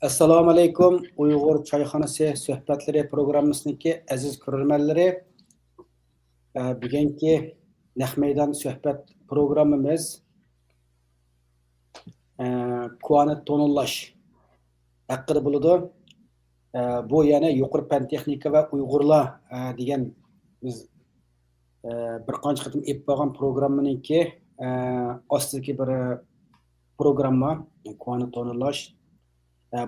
Assalomu alaykum. Uyg'ur choyxonasi suhbatlari programmasining aziz ko'ruvchilar. Bugungi naq maydon suhbat programmamiz koni tonlash haqida bo'ladi. Bu yana yuqori fan texnika va Uyg'urlar degan biz bir qancha qitim ep bo'lgan programmaning ostidagi bir programma koni tonlash.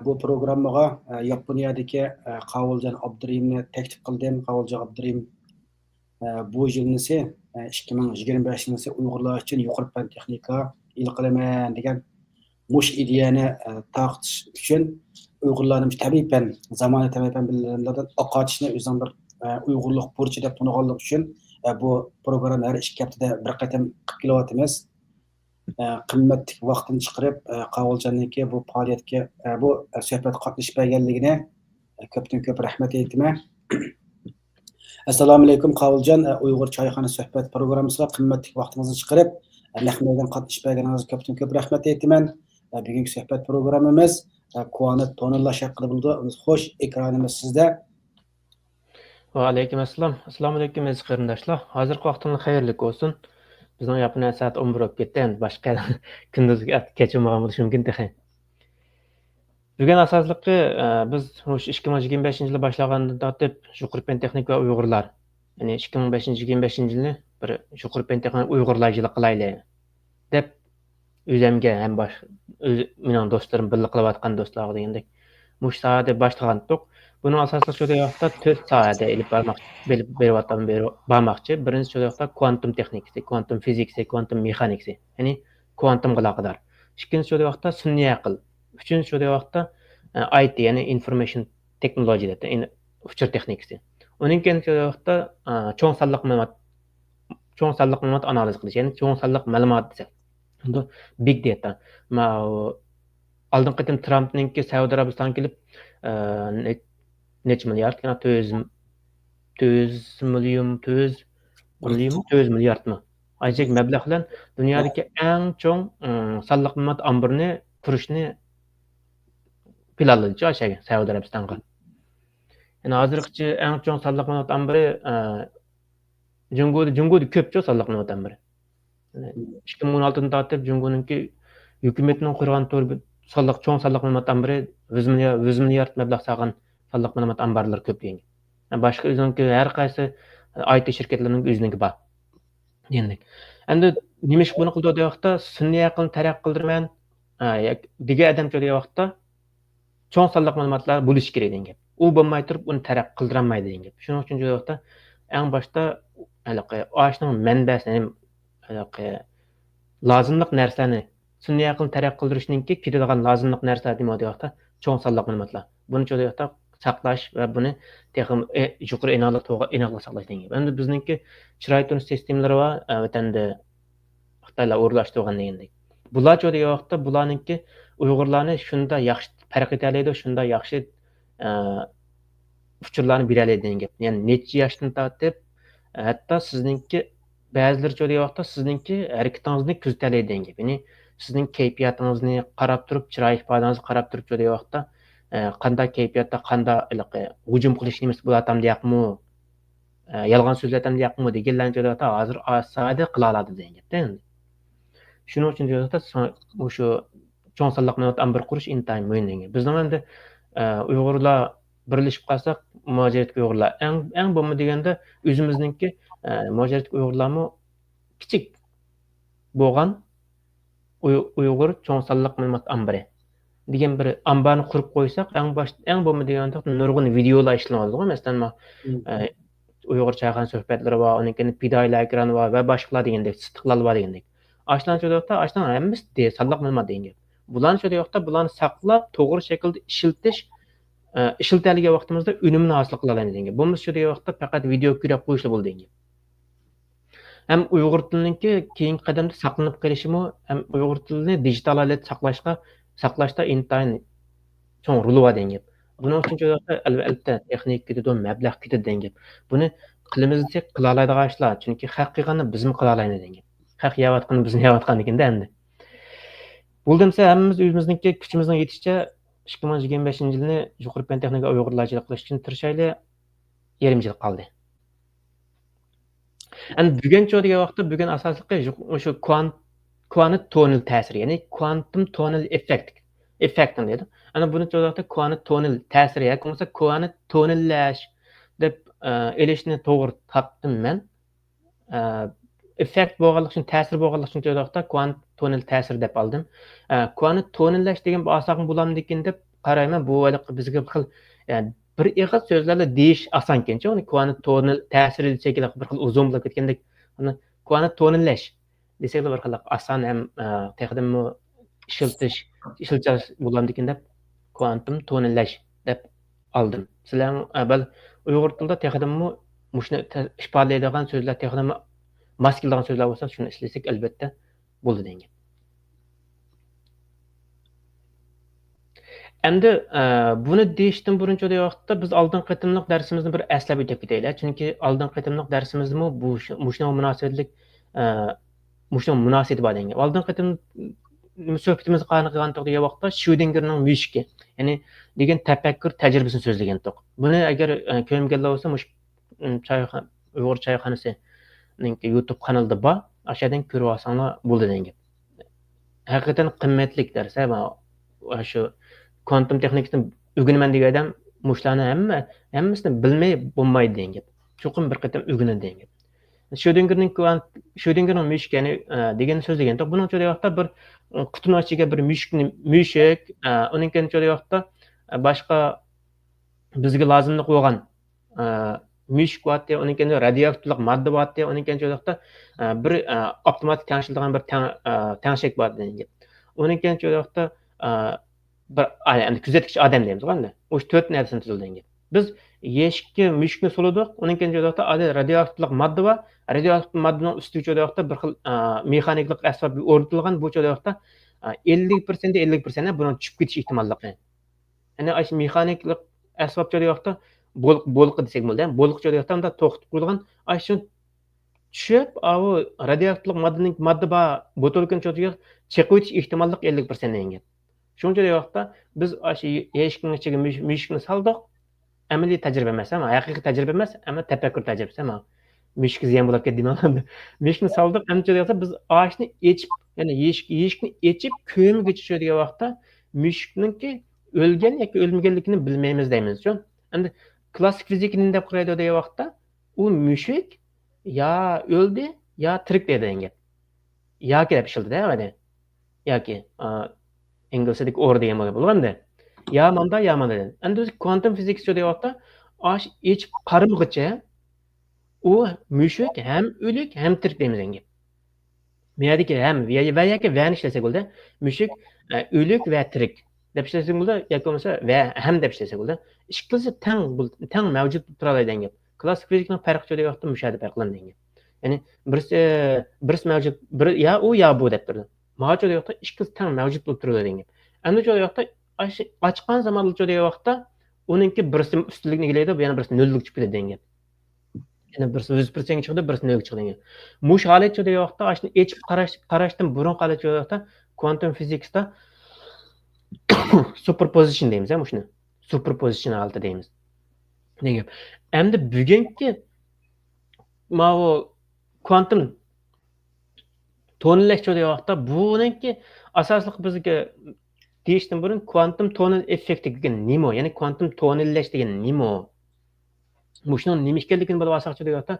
Bu programmaga Yaponiyadagi Qavuljon Abdurahimni taklif qildim. Qavuljon Abdurahim bu yilnisi 2025 yilnisi Uyg'urlar uchun yuqori fan texnika il qilaman degan mush ideyani taqtish uchun Uyg'urlarning tabiiy fan, zamonaviy tabiiy fan bilimlaridan oqatishni o'zing bir Uyg'urlik burchi deb tunaganlik uchun bu programma har 2 haftada bir qatam qilib kelyapmiz. Qimmatli vaqtini chiqarib Qavuljonning bu faoliyatga bu suhbat qatnashib berganligini ko'pdan ko'p rahmat aytaman. Assalomu alaykum Qavuljon, Uyg'ur choyxona suhbat programmasiga qimmatli vaqtingizni chiqarib naq maydon qatnashib berganingizga ko'pdan ko'p rahmat aytaman. Bugungi suhbat programmamiz koni tonlash haqida bo'ldi. Xo'sh, ekranimiz sizda. Va alaykum assalom. Assalomu alaykum aziz qarindoshlar. Hozirgi vaqtingiz xayrli bo'lsin. Bizning Yaponiya soat 11 bo'lib ketdi. Boshqa kunduzgi kechirmagan bo'lishi mumkin texan. Bugun asosliqi biz 2025-yilda boshlagandan tortib yuqori fan texnika va Uyg'urlar, ya'ni 2025-yilni bir yuqori fan texnika Uyg'urlar yili qilaylik deb o'zimga ham mening do'stlarim birga qilayotgan do'stlar degandek mush soatda boshlagandik. Bunun asosli shu vaqtda 4 soatda ilib bormoqchi. Birinchi shu vaqtda kvantum texnikasi, kvantum fizikasi, kvantum mexanikasi, ya'ni kvantum aloqador. Ikkinchi shu vaqtda sun'iy aql. Uchinchi shu vaqtda IT, ya'ni information technology deb, ya'ni uchur texnikasi. Uning keyin shu vaqtda cho'ng sonliq ma'lumot analiz qilish, ya'ni cho'ng sonliq ma'lumot desak. Unda big data. Oldin qatim Trumpning Saudiya Arabistonga kelib necha milliard, yana 400 milliardmi? Ajib mablag' bilan dunyodagi eng cho'ng sonliq ma'lumot ombirini qurishni planlamoqchi o'shaga Saudiya Arabistonga. Yani hozirgacha eng cho'ng sonliq ma'lumot ombiri Jungo'da ko'pchi sonliq ma'lumot ombiri. 2016dan tortib Jungo'ningki hukumatning qurgan cho'ng sonliq ma'lumot ombiri 100 milliard mablag' solgan sonliq ma'lumot omborlari ko'p degan. Boshqa o'ziniki har qaysi IT shirkatlarining o'ziniki bor. Degandik. Endi nima ish buni qildi vaqtda sun'iy aqlni taraqqiy qildirman. Degan odam kelgan vaqtda cho'ng sonliq ma'lumotlar bo'lish kerak degan. U bo'lmay turib uni taraqqiy qildirolmaydi degan. Shuning uchun bu vaqtda eng boshda oshning manbasini lozimliq narsani sun'iy aqlni taraqqiy qildirishninki ketadigan lozimliq narsa demoqda vaqtda cho'ng sonliq ma'lumotlar. Buni shu vaqtda saqlash va buni texnik yuqori aniqlik saqlash degan. Endi bizningki chiroyli sistemlari va vatanda Xitoylar o'rlashtirgan degandek. Bular shu vaqtda bularningki Uyg'urlarni shunda yaxshi farq eta oladi, shunda yaxshi uchurlarni bera oladi degan. Ya'ni necha yoshdan tortib hatto sizningki ba'zilar shu vaqtda sizningki harakatingizni kuzata oladi degan. Ya'ni sizning kayfiyatingizni qarab turib, chiroy ifodangizni qarab turib shu vaqtda qanday kayfiyatda qanday hujum qilish nimasi bo'latam deyapmi, yolg'on so'zlatam deyapmi deganlarni jo'da hozir osada qila oladi degan gapda. Shuning uchun jo'da o'sha cho'ng sonliq ma'lumot ombir qurish intayin muhim degan. Bizning endi Uyg'urlar birlashib qolsak, mujohid Uyg'urlar eng bo'lma deganda o'zimizningki mujohid Uyg'urlarmi kichik bo'lgan Uyg'ur cho'ng sonliq ma'lumot ombiri degan bir ambarni qurib qo'ysak, eng bo'lma deganda nurg'un videolar ishlanadi, masalan, Uyg'ur choyxona suhbatlari va uning pidoylar ekrani va boshqalar degandek, istiqlol va degandek. Ashlan shu vaqtda hammasi sonliq ma'lumot degan. Bularni shu vaqtda bularni saqlab, to'g'ri shaklda ishiltadigan vaqtimizda unumni hosil qila olamiz degan. Bo'lmasa shu vaqtda faqat video ko'rib qo'yishlar bo'ldi degan. Ham Uyg'ur tilininki keyingi qadamda saqlanib qolishimi, ham Uyg'ur tilini digital holatda saqlashda intayin cho'ng rol va degan. Buning uchun albatta texnik ketadi, mablag' ketadi degan. Buni qilamiz desa qila oladigan ishlar, chunki haqiqatni bizmi qila olamiz degan. Haq yavatqani bizni yavatgan deganda endi. Bo'ldimsa hammamiz o'zimizningki kuchimizning yetishicha 2025 yilni yuqori fan texnika uyg'urlarchilik qilish uchun tirishayli, yarim yil qoldi. Endi buguncha degan vaqtda bugun asosliqi o'sha quantum tonal ta'sir, ya'ni quantum tonal effect deydi. Ana buni vaqtda quantum tonal ta'sir yoki bo'lmasa quantum tonallash deb elishni to'g'ri topdim men. Effekt bo'lganlik uchun, ta'sir bo'lganlik uchun vaqtda quantum tonal ta'sir deb oldim. Quantum tonallash degan asosan bo'lamdikin deb qarayman. Bu bizga bir xil bir ig'iz so'zlarni deyish oson ekancha, uni quantum tonal ta'sir shekilli bir xil uzun bo'lib ketgandek, uni quantum tonallash desak bir xil oson ham texnimni ishiltish bo'lamdikin deb quantum tonallash deb oldim. Sizlar avval uyg'ur tilida texnimni mushuni ifodalaydigan so'zlar texnimni mos keladigan so'zlar bo'lsa, shuni ishlasak albatta bo'ladi degan. Endi buni deyishdan buruncha vaqtda biz oldin qitimliq darsimizni bir eslab o'tib ketaylik. Chunki oldin qitimliq darsimizmi bu mushuna munosabatlik mushuna munosabati bor degan. Oldin qitim suhbatimiz qanaqagan degan vaqtda Schrödingerning mushki, ya'ni degan tafakkur tajribasini so'zlagan to'q. Buni agar ko'rmaganlar bo'lsa, mush Uyg'ur choyxonasining YouTube kanalida bor, aşağıdan ko'rib olsanglar bo'ldi degan. Haqiqatan qimmatlik dars, shu quantum texnikasini o'rganaman degan odam mushlarni hammasini bilmay bo'lmaydi degan. Cho'qim bir qatam o'rganadi degan. Schrödingerning mushki, ya'ni degan so'zlagan. Buning uchun vaqtda bir qutining ichiga bir mushuk, uning uchun vaqtda boshqa bizga lozimli bo'lgan mushuk bo'tdi, uning uchun radioaktivlik modda bo'tdi, uning uchun vaqtda bir avtomatik tangshildigan bir tangshak bor degan. Uning uchun vaqtda bir endi kuzatuvchi odam deymiz endi. O'sha 4 narsani tuzilgan. Biz yeshikka mushukni soladik, uning uchun vaqtda radioaktivlik modda va radioaktiv moddaning ustiga vaqtda bir xil mexaniklik asbob o'rnatilgan, bu vaqtda 50% 50% buni tushib ketish ehtimolligi. Ya'ni ash mexaniklik asbob vaqtda bo'liq desak bo'ladi. Bo'liq vaqtda to'xtatib qo'yilgan, shu tushib, u radioaktiv modda bor botolkan cho'tiga chiqib o'tish ehtimolligi 50% degan. Shuncha vaqtda biz shu yeshikning ichiga mushukni soldik. Amaliy tajriba emas, haqiqiy tajriba emas, ammo tafakkur tajribasi. Mushuk ziyon bo'lib ketdi deyman. Mushukni soldik, ancha vaqtda biz oshni echib, ya'ni yeshikni echib ko'mga tushadigan vaqtda mushukningki o'lgan yoki o'lmaganligini bilmaymiz deymiz. Endi klassik fizikani deb qaraydi degan vaqtda u mushuk ya o'ldi, ya tirik degan. Yoki deb ishildi-da, mana. Yoki inglizchadagi or degan bo'lganda. Ya manda. Endi quantum fizikasi degan vaqtda osh echib qarimgacha u mushuk ham o'lik, ham tirik deymiz endi. Meyadagi ham va yoki va ishlasak bo'ldi. Mushuk o'lik va tirik deb ishlasak bo'ldi, yoki bo'lmasa va ham deb ishlasak bo'ldi. Ikkisi tang mavjud tura oladigan. Klassik fizikning farqi degan vaqtda mushada farqlanadi. Ya'ni birisi mavjud, bir ya u ya bu deb turdi. Mavjud degan vaqtda ikkisi tang mavjud bo'lib turadi degan. Endi shu vaqtda ochgan zamonda degan vaqtda uningki birisi ustunlikni egallaydi, bu yana birisi nollik chiqib ketadi degan. Yana birisi 100% chiqdi, birisi nollik chiqdi degan. Mush holatda degan vaqtda ashni echib qarashdan burun holatda degan vaqtda quantum fizikasida superposition deymiz, shuni. Superposition holati deymiz. Degan. Endi bugungi mana quantum tonallash degan vaqtda buningki asosliq bizga deyishdan burun quantum tonal effekt degan nima? Ya'ni quantum tonallash degan nima? Mushning nima ekanligini bilib olsak degan vaqtda,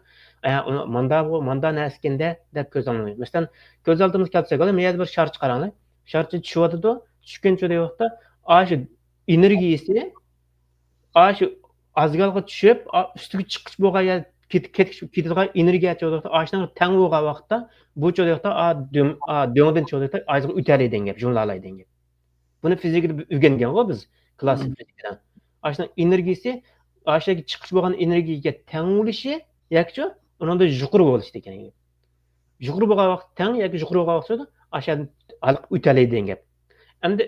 manda naskenda deb ko'z olmaymiz. Masalan, ko'z oldimizga kelsak, meyada bir shar chiqaranglar. Sharchi tushyotdi, tushguncha degan vaqtda, shu energiyasi shu azgalga tushib, ustiga chiqish bo'lgan ketadigan energiya cho'g'da ashning tang bo'lgan vaqtda bu cho'g'da do'ngdan cho'g'da azga o'tadi degan gap, jumlalar degan. Buni fizikada o'rgangan-ku biz, klassik fizikadan. Ashning energiyasi ashga chiqish bo'lgan energiyaga tang bo'lishi yoki uningda yuqori bo'lishi ekan. Yuqori bo'lgan vaqt tang yoki yuqori bo'lgan vaqtda ashdan o'tadi degan gap. Endi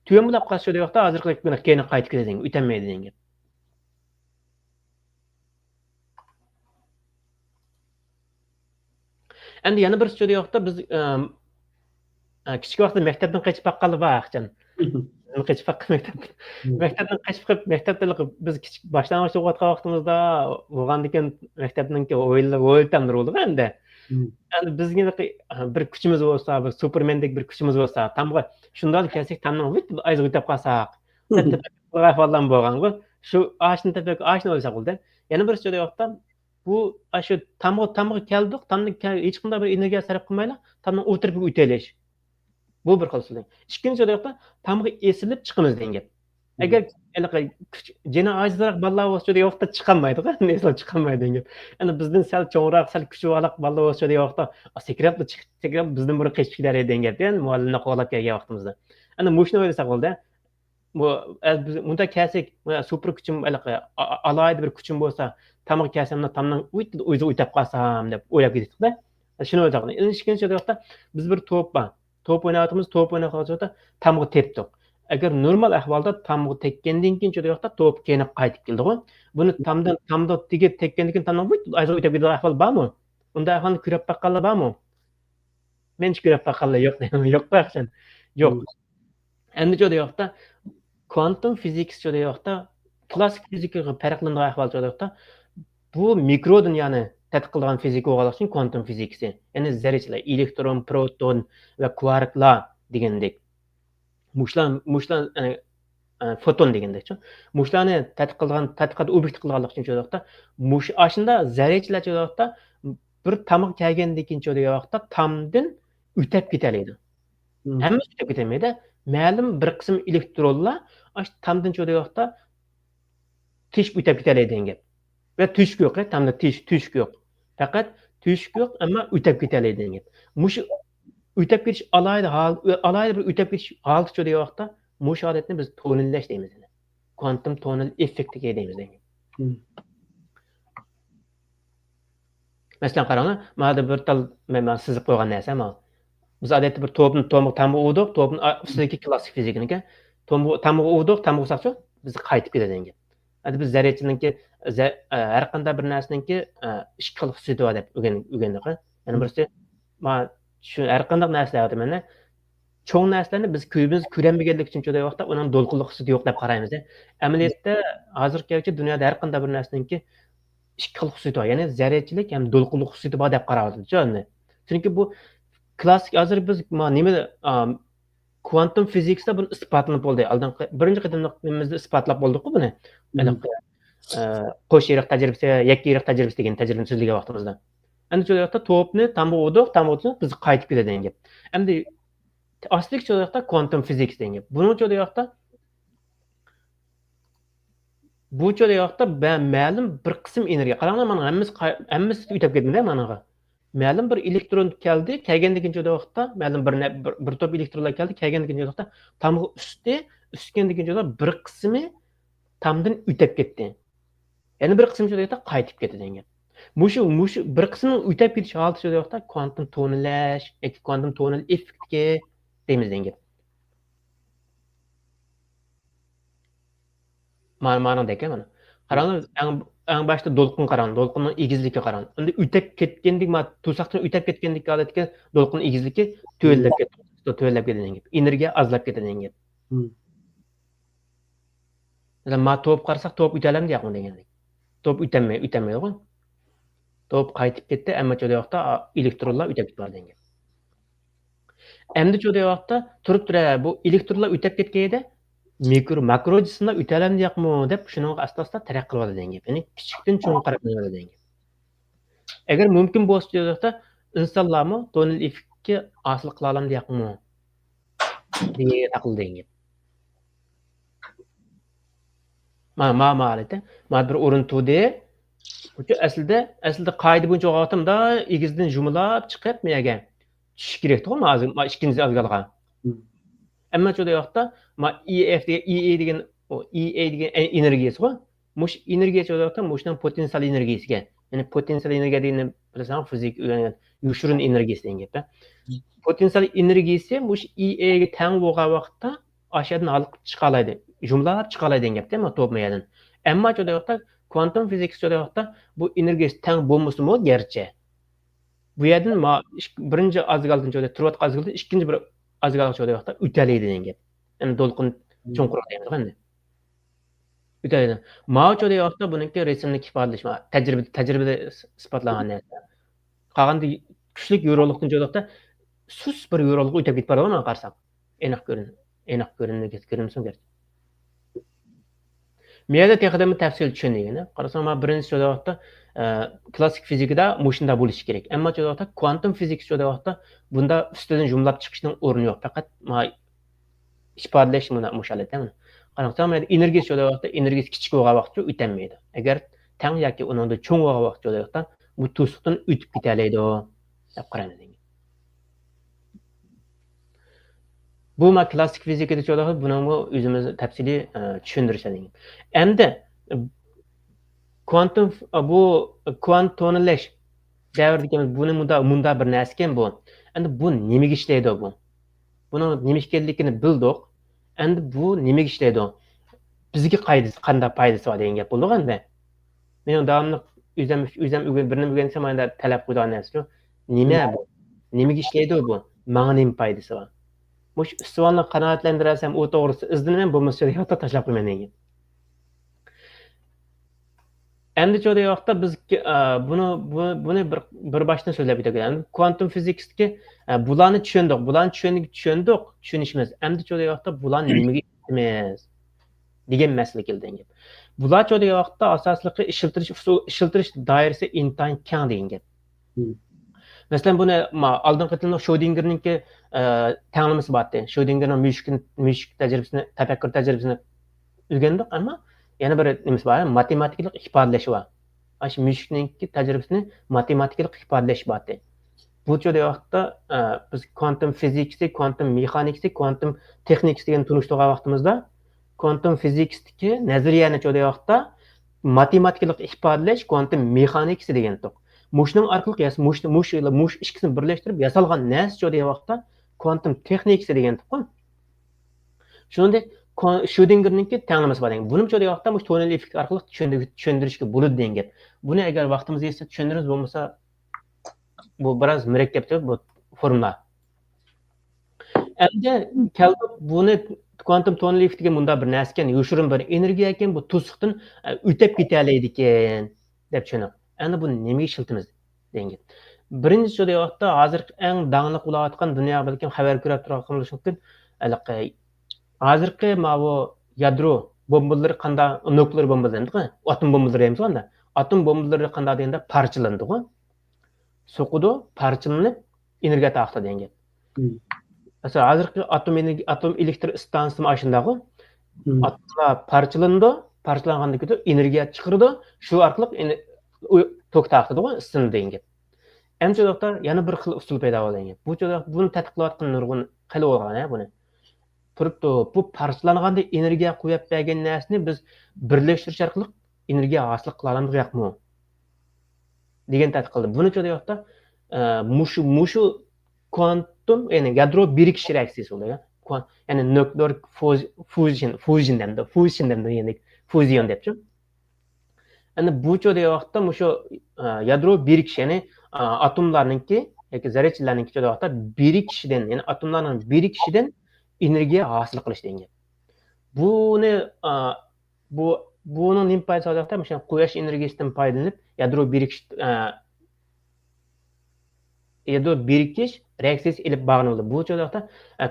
to'yimlab qolsa degan vaqtda hozirgi kuni keyin qaytib ketadi, o'tmaydi degan gap. Endi yana bir vaqtda biz kichik vaqtda maktabdan qochib baqqanlar bor axchan. Kaçıp maktabdan kaçıp qilib maktabda biz kichik boshlang'ich o'qiyotgan vaqtimizda bo'lgandikan maktabniki o'ylatamdir bo'ldi endi. Endi bizga bir kuchimiz bo'lsa, bir supermendek bir kuchimiz bo'lsa, tamg'a shundan kelsak, tamdan ayzib o'tab qolsak, ahvoldan bo'lgan-ku. Shu ashni tepek ashni o'ylasa bo'ldi. Yana bir joyda yo'qda bu shu tamg'a keldik, tamdan hech qanday bir energiya sarf qilmaylar, tamdan o'tirib o'taylik. Bu bir xil so'zing. Ikkinchi joyda yo'qda tamg'a esilib chiqamiz degan gap. Agar jena ajizroq bolalar bo'lsa yo'qda chiqolmaydi, eslab chiqolmaydi degan gap. Endi bizdan sal cho'ngroq, sal kuchliroq bolalar bo'lsa yo'qda sakrab bizdan biri qechib ketar edi degan gap. Endi muallimni qo'llab kelgan vaqtimizda. Endi mushuni o'ylasak bo'ldi. Bu biz bunda kelsak, super kuchim alayda bir kuchim bo'lsa, tamg'a kelsamda tamdan o'zi o'tab qolsam deb o'ylab ketdik-da. Shuni o'ylab. Endi ikkinchi joyda biz bir to'p bor. Top o'ynayotimiz, top o'ynayotganda tamg'a tepdik. Agar normal ahvolda tamg'a tekkandan keyin juda yo'qda to'p kelib qaytib keldi-ku. Buni tamda tegib tekkandan keyin tamdan ayzib o'tib ketgan ahvol bormi? Unda ahvolni ko'rib baqqanlar bormi? Men ko'rib baqqanlar yo'q. Yo'q. Endi juda yo'qda quantum physics juda yo'qda klassik fizikaga farqlangan ahvol juda yo'qda bu mikro dunyoni tadqiq qilgan fizika o'g'aliq uchun quantum fizikasi. Ya'ni zarrachalar, elektron, proton va kvarklar degandek. Mushlar foton degandek-chi. Mushlarni tadqiqot obyekt qilganlik uchun jo'doqda mush ashunda zarrachalar jo'doqda bir tamg'a kelgandan keyin jo'doqda tamdan o'tib ketadi. Hammasi o'tib ketmaydi. Ma'lum bir qism elektronlar ash tamdan jo'doqda teshib o'tib ketadi degan gap. Ve tüşk yok, tamda tüşk yok. Fakat tüşk yok ama ötep keteli degan gap. Mush ötep ketish alayda bir ötep ketish holati jo'da yo'qda, mush holatni biz tonellash deymiz. Quantum tonal effekti deymiz degan. Masalan qarang, mana bir tal men sizib qo'ygan narsa ma. Biz odatda bir tamg'a urdik, to'pni siziki klassik fizikniki. Tamg'a urdik, tamg'a ursaqchi biz qaytib ketadi degan gap. Hadi biz zarrachiniki har qanday bir narsaniki ikki xil xususiyati bor deb o'rgandik. Ya'ni birisi shu har qanday narsalar mana cho'ng narsalarni biz ko'rmaganlik uchun juda vaqtda uning to'lqinlik xususiyati yo'q deb qaraymiz. Amaliyotda hozirgacha dunyoda har qanday bir narsaniki ikki xil xususiyati bor. Ya'ni zarrachilik ham to'lqinlik xususiyati bor deb qaraymiz. Chunki bu klassik hozir biz nima quantum physicsda buni isbotlanib bo'ldi. Birinchi qadamimizda isbotlab bo'ldik-ku buni. Qo'sh eriq tajribasi, yakka eriq tajribasi degan tajribani so'zlagan vaqtimizda. Endi shu yerda to'pni tamg'a urdik, biz qaytib ketadi degan gap. Endi aslik shu yerda quantum physics degan gap. Buning shu yerda bu yoqda ma'lum bir qism energiya. Qaranglar, mana hammasi o'tib ketmadi managa. Ma'lum bir elektron keldi, kelgandan keyin vaqtda ma'lum bir to'p elektronlar keldi, kelgandan keyin vaqtda tamg'a ustgandan keyin bir qismi tamdan o'tib ketdi. Yana bir qismi joyda qaytib ketdi degan. Mushu bir qismi o'tib ketish holati joyda quantum tonellash, quantum tonal effektga deymiz degan. Ma'nodagi mana. Qaranglar, eng başta to'lqin qarang, to'lqinning egizligiga qarang. Endi o'tib ketgandek, to'saqdan o'tib ketgandek holatga to'lqinning egizligi tövellab ketadi degan. Energiya azlab ketadi degan. Mesela to'p qarasak, to'p o'talam deyapman degandek. To'p o'tamaydi-ku. To'p qaytib ketdi, ammo jo'da yoqda elektronlar o'tib ketadi degan. Endi jo'da yoqda turib bu elektronlar o'tib ketganda makro jismlar o'talam deyapmi deb shuning asosida taraqqi qiladi degan gap. Ya'ni kichikdan cho'ng qarab qo'yadi degan gap. Agar mumkin bo'lsa jo'da insonlarmi tonal effektga hosil qila olam deyapmi? deya taqil degan gap. Mana bir o'rin tu'di. Aslida qoida bo'yicha o'qatimda egizdan jumlab chiqib meyaga tushish kerak-ku, hozir ikkinchi azgalga. Ammo juda yoqda EA degan energiyasi bor. Mush energiya juda yoqda mushning potensial energiyasiga. Ya'ni potensial energiya degan bilasan, fizik yoshirin energiyasi degan gap. Potensial energiyasi mush EA ga teng bo'lgan vaqtda aşağıdan alıp çıkalaydı. Jumlalar çıkalaydı degan gapda, to'pmayadan. Ammo juda yoqda quantum physics juda yoqda bu energiyasi teng bo'lmasimi gerçi. Bu yerdan birinchi azgaldan joyda turib atqazgildi, ikkinchi bir azgalga joyda yoqda o'talaydi degan gap. Ya'ni to'lqin Cho'nquruq deymiz endi. O'tadi. Mavjud deyapti buniki resimlik ifodalash, tajribada isbotlangan narsa. Qolganda kuchli yorug'likni jo'doqda sus bir yorug'lik o'tib ketib boradi mana qarasam. Aniq ko'rinsin kerak. Menda texnikani tafsil tushundim. Qarasam men birinchi jo'doqda klassik fizikada mushunda bo'lishi kerak. Ammo jo'doqda kvantum fizika jo'doqda bunda ustidan jumlab chiqishning o'rni yo'q. Faqat ifodalash mushalada. Qarasam men energiya jo'doqda energiyasi kichik bo'lgan vaqtda o'tolmaydi. Agar tang yoki uningda cho'ng bo'lgan vaqt jo'doqda bu to'siqdan o'tib ketalaydi deb qarayman. Bu ma klassik fizikada jo'doqda buni o'zimiz tafsiliy tushuntirishadi. Endi kvantum bu kvant tonlash davridagi buni munda bir narsa ekan bu. Endi bu nimaga ishlaydi bu? Buni nima ekanligini bildik. Endi bu nimaga ishlaydi? Bizga qanday foydasi bor degan gap bo'ldi endi. Men davomli o'zim birini o'rgansam endi talab qilgan narsa nima bu? Nimaga ishlaydi bu? Menga nima foydasi bor? Mush ustuvorni qanoatlantirasam u to'g'risi izdinim bo'lmasa hayotda tashlab qo'ymayman degan. Endi cho'da yoqda biz buni bir boshdan so'zlab o'tgan. Kvantum fizikasdagi bularni tushunishimiz. Endi cho'da yoqda bularni nimaga ishlatamiz degan masala keldi. Bular cho'da yoqda asosliqi ishiltirish doirasi intayin keng degan gap. Masalan buni oldingi tilni Schrödingerninki tanglamasi bor edi. Schrödingerning mushuk tajribasini, tafakkur tajribasini o'rgandik, ammo yana bir nimasi bor, matematikalik ifodalash bor. Ash mushukninki tajribasini matematikalik ifodalash bor edi. Bu joyda biz kvantum fizikasi, kvantum mexanikasi, kvantum texnikasi degan tunishtirgan vaqtimizda kvantum fizikasdagi nazariyani joyda matematikalik ifodalash kvantum mexanikasi degan to'q. Mushning orqali mush ikkisini birlashtirib yasalgan narsa joyda vaqtda kvantum texnikasi degan to'q. Shuningdek Schrödingerninki tanglamasi bor. Buni joyda vaqtda mush tonal effekt orqali tushuntirishga bo'ladi degan gap. Buni agar vaqtimiz yetsa tushuntiramiz, bo'lmasa bu biroz murakkabdir bu formula. Endi kelib buni kvantum tonal effektiga bunda bir narsa ekan, yoshirin bir energiya ekan, bu to'siqdan o'tib keta oladi ekan deb tushunamiz. Endi buni nimaga ishlatamiz degan. Birinchi joyda vaqtda hozir eng dangliq bo'layotgan dunyo balkim xabar ko'rib turgan mumkin. Hozirgi bu yadro bombalari qanday nuklear bombalari, atom bombalari emas onda. Atom bombalari qanday deganda parchalandi. So'qidi, parchalanib energiya taqdi degan. Masalan, hozirgi atom elektr stansiyasi mashindagi atomlar parchalangandan keyin energiya chiqardi, shu orqali tok taqdi issin degan. Endi jo'da yana bir xil usul paydo bo'lgan. Bu jo'da buni tadqiqotga nurg'un qilib olgan buni. Turibdi, bu parchalanganda energiya qo'yib bergan narsani biz birlashtirish orqali energiya hosil qila olamiz yo'qmi? degan tadqiqot. Buni jo'da mushu kvantum, ya'ni yadro birikish reaksiyasi bo'ladi. Ya'ni nuklear fusion demdi, fuzion debchi. Endi bu jo'da vaqtda mushu yadro birikish, ya'ni atomlarningki yoki zarrachalarningki jo'da vaqtda birikishidan, ya'ni atomlarning birikishidan energiya hosil qilish degan. Buni nima foydasi o'sha quyosh energiyasidan foydalanib yadro birikish reaksiyasi ilib bag'lanadi. Bu joyda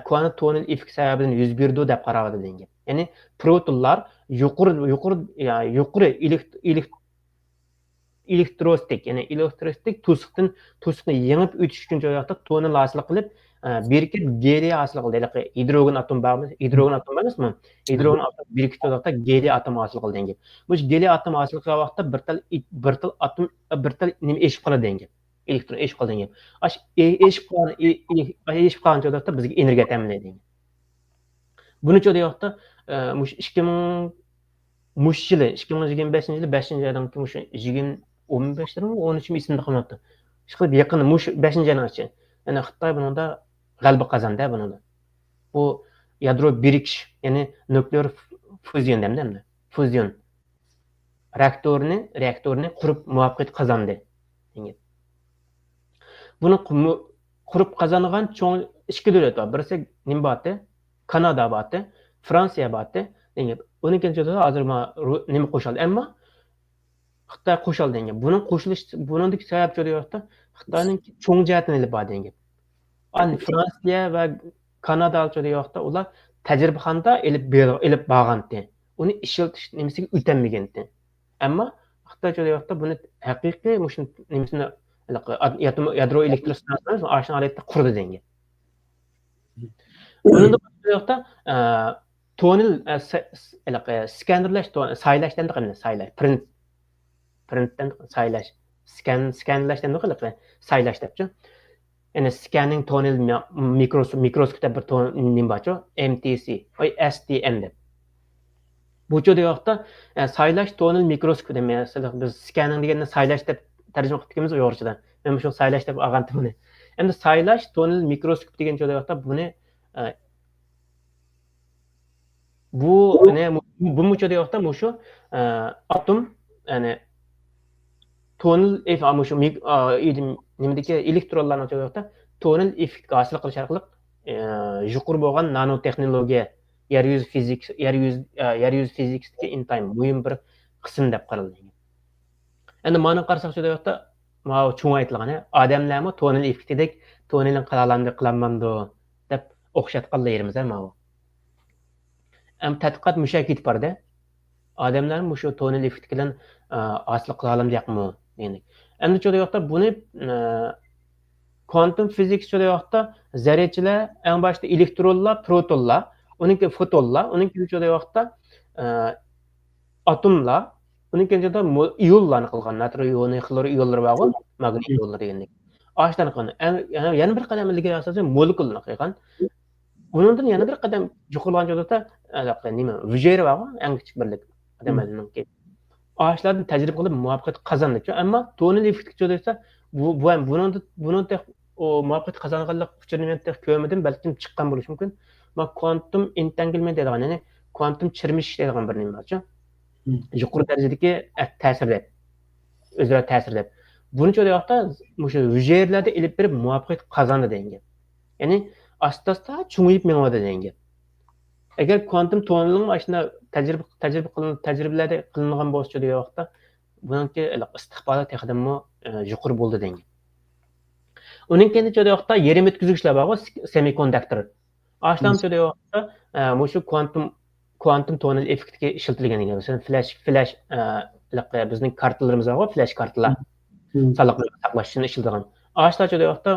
kvantum tonal effekt sababidan yuz berdi deb qaraladi degan. Ya'ni protonlar yuqori elektrostik to'siqni yengib o'tish uchun joyda tonal hosil qilib birikib geliy hosil qildi. Hidrogen atom emasmi? Hidrogen atom birikib joyda geliy atom hosil qildi degan. Bu geliy atom hosil qilgan vaqtda bir tal nima eshib qoladi degan. Elektron eshib qolgan. Eshib qolgan joyda bizga energiya ta'minlaydi. Buni joyda yo'qda mush 2025 yili 5-oydan keyin mush 2015-mi 13-mi esimda qolmabdi. Chiqib yaqin mush 5-oydan ichi. Ya'ni Xitoy bunida g'alaba qozondi bunida. Bu yadro birikish, ya'ni nuklear fuzion demdi. Fuzion reaktorni qurib muvaffaqiyat qozondi. Buni qurib qozongan cho'ng ikki davlat bor. Birisi nima bo'pti? Kanada bo'pti. Fransiya batı. Denge. Onun kendileri hazır nima qo'shildi. Ammo Xitoy qo'shildi denge. Buning qo'shilish buningdagi sabab yo'qda. Xitoyning cho'ng jihatini ilib bor denge. An Fransiya va Kanada yo'qda ular tajribaxonada ilib borgandi. Uni ishiltish nimasiga o'tamagan. Ammo Xitoy yo'qda buni haqiqiy mushun nimasini yadro elektr stansiyasi ashna holatda qurdi denge. Bunun yo'qda tonil skannerlash saylashdan qiladi, saylash, printdan saylash, skanlashdan qiladi, saylash debchi. Yani scanning tonil mikroskopda bir nim borchu, MTC, STM deb. Bu yo'qda saylash tonil mikroskop deb, masalan biz scanning deganni saylash deb tarjima qilib ketamiz o'g'richadan. Men shu saylash deb olgandim buni. Endi saylash tonil mikroskop degan yo'qda buni bu ne bu muchoda yo'qda shu atom yani tonil shu nimdagi elektronlarni yo'qda tonil effekt hosil qilish orqali yuqori bo'lgan nanotexnologiya yer yuz fizikasiga intayim muhim bir qism deb qaraldi. Endi mana qarasak yo'qda mana cho'ng aytilgan odamlarmi tonil effektidek tonilni qilamandi deb o'xshatganlar yerimiz mana. Tədqiqat müşahidə barda. Adamlar şu tonal effekt bilan aslı qılalım deyəqmi? Yəni. Endi çoda yoxda bunu quantum fizik çoda yoxda zərrəçilər, ən başda elektronlar, protonlar, onunki fotonlar, onunki çoda yoxda atomlar, onunki çoda iyonlarni qılğan, natri iyonu, xlor iyonları var, maqni iyonları deganlik. Aşdan qılğan. Yəni bir qədəm ilgari əsasən molekулlarni qılğan. Bundan yana bir qadam yuqorlan joyda nima hücre var, eng kichik birlik odamlarning. Ağaçlardan təcrübə qilib muvaffaqiyat qozondik. Ammo tonal effekt joyda bunun o muvaffaqiyat qozonganlik uchunmentda ko'rmadim, balki chiqqan bo'lishi mumkin. Ma quantum entanglement deydigan, ya'ni quantum chirmish deydigan bir nima bor. Yuqori darajadagi ta'sir deb. O'zaro ta'sir deb. Buni joyda yoqda o'sha hücrelarda ilib berib muvaffaqiyat qozondi degan. Ya'ni asta-asta cho'ngayib menadi degan. Agar quantum tonalning mashina tajribalarda qilingan bo'lsa degan vaqtda buningki istiqboli texnimi yuqori bo'ldi degan. Uning kendi joyda vaqtda yerim o'tkazgichlar bor, semikonduktor. Ashlam joyda vaqtda shu quantum tonal effektga ishlatilgan ekan. Masalan, flash bizning kartalarimiz bor, flash kartalar. Saqlash uchun ishlatilgan. Ashlar joyda vaqtda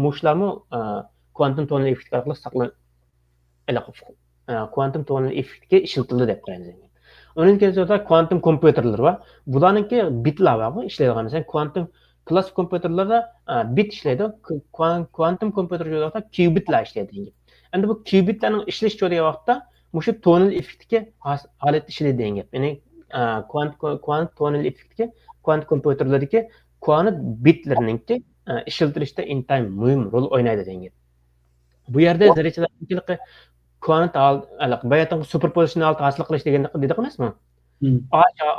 mushlarmi quantum tonal effekt orqali saqlanib quantum tonal effektga ishlatildi deb qaraymiz. Uning kechada quantum kompyuterlar bor. Bularningki bitlar bor, ishlaydigan. Masalan, quantum klassik kompyuterlarda bit ishlaydi. Quantum kompyuterlarda qubitlar ishlaydi. Endi bu qubitlarning ishlash joyi vaqtda shu tonal effektga holatda ishlaydi degan. Ya'ni quantum tonal effektga quantum kompyuterlardagi quantum bitlarningki ishlatilishda intayim muhim rol o'ynaydi degan. Bu yerda zarrachalarning quantum bayatın superposition altı hosil qilish degan dedik emasmi?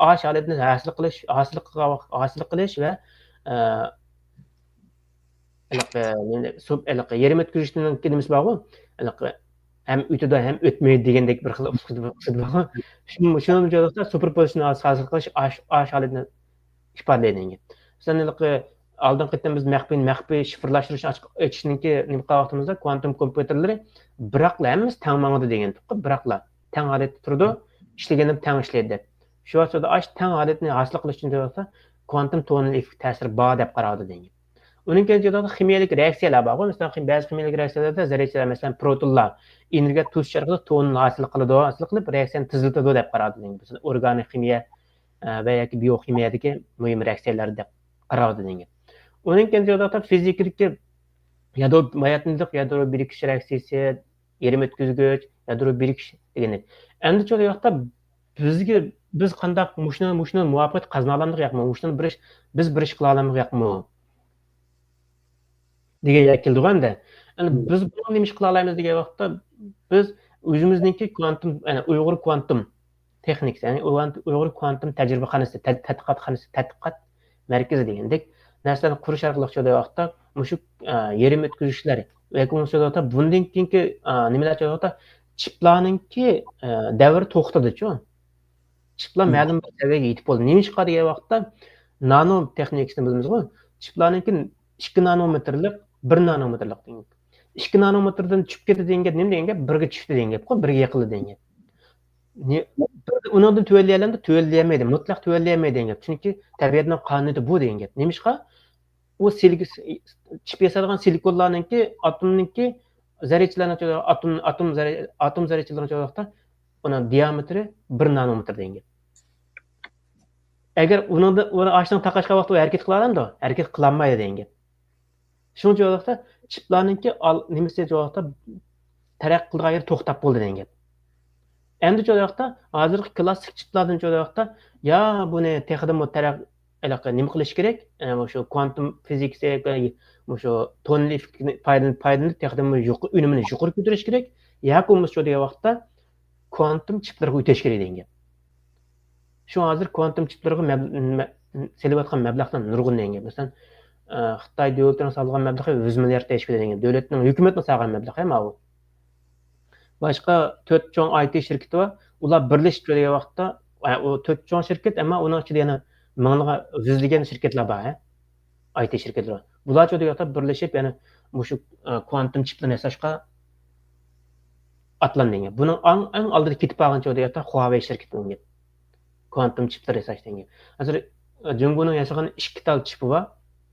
Ash holatni hosil qilish va yerim o'tkazishning nimasi bor-ku? Ham o'tida ham o'tmaydi degandek bir xil usul bor. Shuni joyda superposition hosil qilish ash holatni ifodalaydi. Masalan, Aldan qıtdan biz məxfi şifrlashtirish açishninki nima vaqtimizda quantum kompyuterlari biroqla hammasi tang mang'ada degan tuqqi, biroqla tang holatda turdi, ishlaganda tang ishlaydi deb. Shu vaqtda ash tang holatni hosil qilish uchun bo'lsa quantum tonal effekt ta'siri bor deb qaradi degan. Uning kechada kimyoviy reaksiyalar bor. Masalan, ba'zi kimyoviy reaksiyalarda zarrachalar, masalan, protonlar energiya tuzish orqali tonni hosil qilib reaksiyani tezlatadi deb qaradi degan. Masalan, organik kimyo va yoki biokimiyadagi muhim reaksiyalar deb qaradi degan. Uning kechada fizikadagi yadro birikish reaksiyasi, yerim o'tkazgich, yadro birikish degan. Endi cho'da yoqda biz qanday mushuni muvaffaqiyat qozona olamiz yo'qmi? Mushuni biz bir ish qila olamiz yo'qmi? degan keldi-ganda. Endi biz buni nima ish qila olamiz degan vaqtda biz o'zimizningki quantum, ya'ni Uyg'ur quantum texnikasi, ya'ni Uyg'ur quantum tajribaxonasi, tadqiqot markazi degandek narsalarni qurish orqali cho'da vaqtda shu yerim o'tkazishlar va bundan keyingi nimalar cho'da chiplarninki davri to'xtadi-chu. Chiplar ma'lum bir saviyaga yetib bo'ldi. Nima ish degan vaqtda nano texnikasini bilamiz-ku. Chiplarninki 2 nanometrlik, 1 nanometrlik degan. 2 nanometrdan tushib ketdi degan gap nima degan gap? 1 ga tushdi degan gap-ku, 1 ga yaqinli degan gap. Undan tövelleyəndə tövelleyəməydi, mutlaq tövelleyəməydi degan gap. Chunki tabiatning qonuni bu degan gap. Nima ishqa? O chip yasalgan silikonlarninki atomninki zarrachalarning atom zarrachalarning çoğalaqda onun diametri 1 nanometr degan gap. Agar uni ashdan taqashqa vaqt o harakat qilaranda, harakat qilolmaydi degan gap. Shuning çoğalaqda chiplarninki nimasi çoğalaqda taraqqiy qilgan yer to'xtab bo'ldi degan gap. Endi çoğalaqda hozirgi klassik chiplardan çoğalaqda ya buni texnimo taraqqiy nima qilish kerak? O'sha quantum fizikasi, o'sha tonli foydalanib texnimo unumini yuqori ko'tarish kerak. Yoki bo'lmasa degan vaqtda quantum chiplarga o'tish kerak degan gap. Shu hozir quantum chiplarga selayotgan mablag'dan nurg'un degan gap. Masalan, Xitoy davlatining solgan mablag'i 100 milliard tashkil degan. Davlatning hukumatning solgan mablag'i ham bu. Başqa 4 cho'ng IT şirketi var. Ular birlashib degan vaqtda o 4 cho'ng şirket ama onun ichida yana minglagan yuzlagan shirkatlar bor, IT şirketlar. Bular degan vaqtda birlashib yana shu quantum chiplarni yasashga atlangan. Buning eng oldida ketib qolgan degan vaqtda Huawei şirketi quantum chiplar yasash degan. Hozir Jungoning yasagan 2 tal chipi var.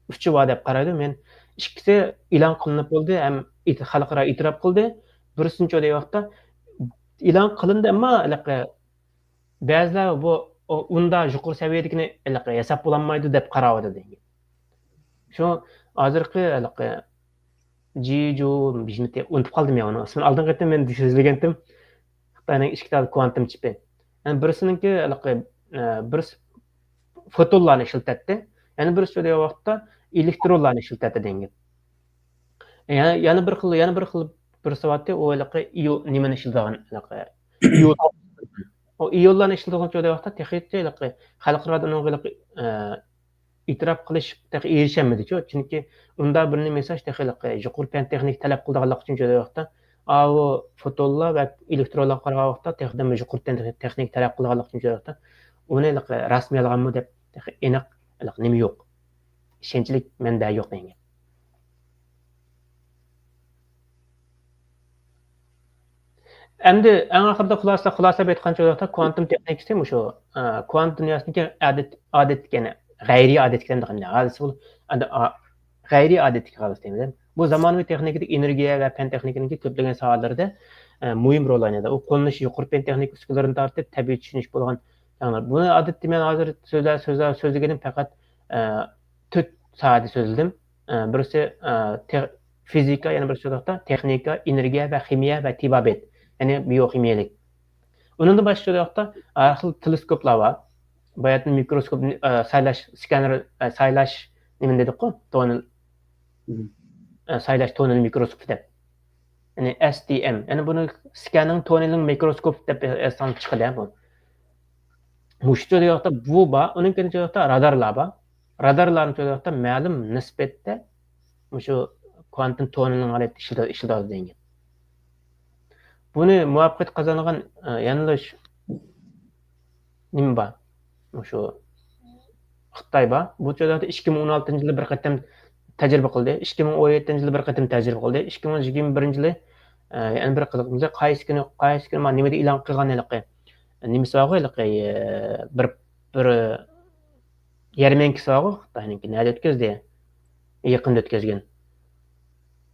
3 var deb qaraydi. Men ikkisi e'lon qilinib bo'ldi, ham xalqaro e'tirof qildi. Birinchi degan vaqtda e'lon qilindi, ammo ba'zilar bu unda yuqori saviyadagini yasab bo'lolmaydi deb qaraydi degan. Shu hozirgi Jijo bizmete unutib qoldim men uni. Ismini oldin qayta men so'zlagandim. Xitoyning 2 tal quantum chipi. Yani birisiniki bir fotonlarni ishlatadi. Yani birisi degan vaqtda elektronlarni ishlatadi degan. Yana bir xil bir savatda o io nimani ishlatgan io o iolarni ishlatgan degan vaqtda texnik xalqaro e'tirof qilish erishamadi-ku. Chunki unda bir nima mesaj yuqori fan texnik talab qilganlik uchun degan vaqtda o fotonlar va elektronlar qaragan vaqtda texnik yuqori texnik talab qilganlik uchun degan vaqtda uni rasmiy olganmi deb aniq nima yo'q. Ishonchlik menda yo'q degan. Endi eng oxirida xulosab aytgancha vaqtda quantum texnikasi shu quantum dunyosidagi odat yana g'ayriy odatga g'ayriy odatga qarab deymiz. Bu zamonaviy texnikada energiya va fan texnikaning ko'plagan sohalarida muhim rol o'ynaydi. U qo'llanish yuqori fan texnik uskunalarini tortib tabiiy tushunish bo'lgan. Buni odatda men hozir so'zlaganim faqat 4 sohada so'zladim. Birisi fizika, yana birisi texnika, energiya va ximiya va tibbiyot. Yani biyokimyalik. Onun da başka olarak arxil teleskoplar var. Bayatın mikroskop saylaş scanner saylaş nemin dedik ko? Tonel saylaş tonel mikroskop deb. Yani STM. Yani bunu scanning tonelin mikroskop deb esan çıkıdı bu. Muştu olarak bu ba, onun kendi olarak radarlar var. Radarların olarak ma'lum nisbette şu kuantum tonelin alet işledi dengi. Buni muvaffaqiyat qozongan yanlash nima bor? Shu Xitoy bor. Bu joyda 2016-yilda bir qatam tajriba qildi. 2017-yilda bir qatam tajriba qildi. 2021-yilda yana bir qiziq qaysi kuni men nimada e'lon qilganligi. Nimasi bor bir yarmankisi bor Xitoyniki. Nima o'tkazdi? Yaqinda o'tkazgan.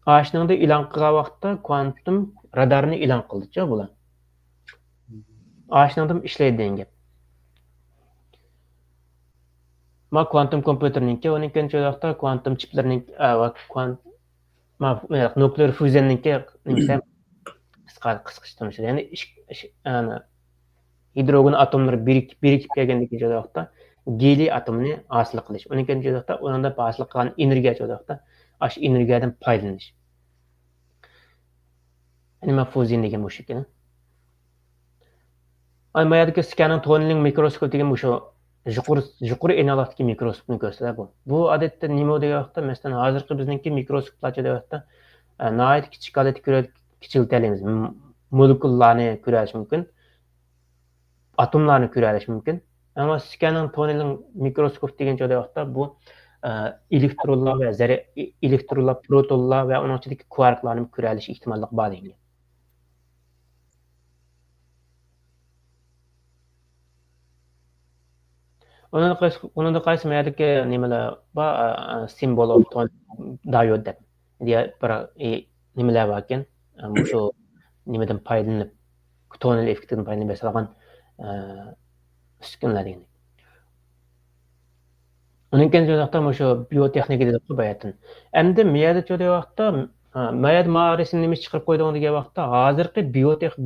Aşningda e'lon qilgan vaqtda quantum radarni e'lon qildi-chi bular. Aşningda ishlaydi degan gap. Ma quantum kompyuterninki, uninki vaqtda quantum chiplarning va nuklear fuzyonninki nimasi qisqartirishdi. Ya'ni hidrogen atomlari birikib kelgandagi vaqtda geliy atomini hosil qilish. Uninki vaqtda unda hosil qilgan energiya vaqtda aş energiyadan foydalanish. Nima fuzion degan bu shekilli. Mayadagi scanning toneling mikroskop degan bu yuqori energiyadagi mikroskopni ko'rsatadi bu. Bu odatda nima degan vaqtda, masalan, hozirgi bizningki mikroskoplar degan vaqtda nihoyat kichik holatga kichiltiramiz. moleküllarni ko'rish mumkin, atomlarni ko'rish mumkin. Ama scanning tunnelin mikroskop degan joyda bu elektronlar ve elektronlar, protonlar ve onun içindeki quarklarni ko'rish ehtimollik bor degan. Onun da qaysi merdeki nimeler var, symbol of ton diode dep. Diye bir nimeler var ekan, bu şu nimeden paylanıp tonel effektinden paylanıp besalgan uskunlar degan. Onun kendi joyda şu biotexnika dep bayatın. Endi miyada joyda vaqtda mayad ma'risin nima chiqarib qo'ydigan degan vaqtda hozirgi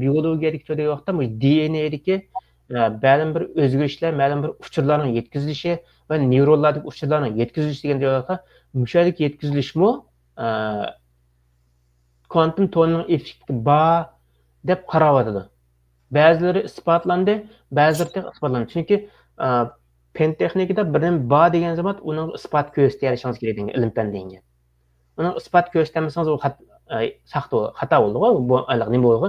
biologiyadik joyda vaqtda DNA'dagi ma'lum bir o'zgarishlar, ma'lum bir uchurlarning yetkazilishi va neyronlardagi uchurlarning yetkazilishi degan joyda mushalik yetkazilishmi quantum tunnelning effekti bor deb qarayotdi. Ba'zilari isbotlandi, ba'zilari isbotlandi. Chunki pen texnikada birdan bor degan zaman uning isbot ko'rsatishingizz kerak degan ilm fan degan. Uning isbot ko'rsatmasangiz u xato bo'ldi, bu nima bo'ldi?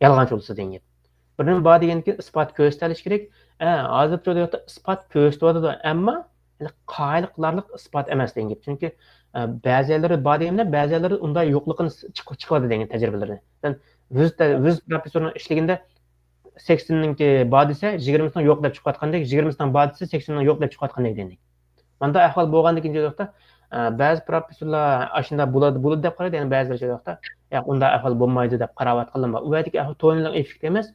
Yolg'onchi bo'lsa degan. Birdan bor degandan keyin isbot ko'rsatish kerak. Hozircha joyda isbot ko'rsatyapti, ammo qoyiliqlarlik isbot emas degan. Chunki ba'zilari bor deganda, ba'zilari unday yo'qligini chiqadi degan tajribalardan. Biz professorning ishligida 80ninki bor desa 20 yo'q deb chiqayotgandek, 20 bor desa 80 yo'q deb chiqayotgandek dedik. Manda ahvol bo'lgandan keyin joyda ba'zi professorlar ashunda bo'ladi deb qaraydi, ya'ni ba'zilar joyda yo'q, unda ahvol bo'lmaydi deb qarayotganlar bor. U yerdagi ahvol tunnelning effekti emas,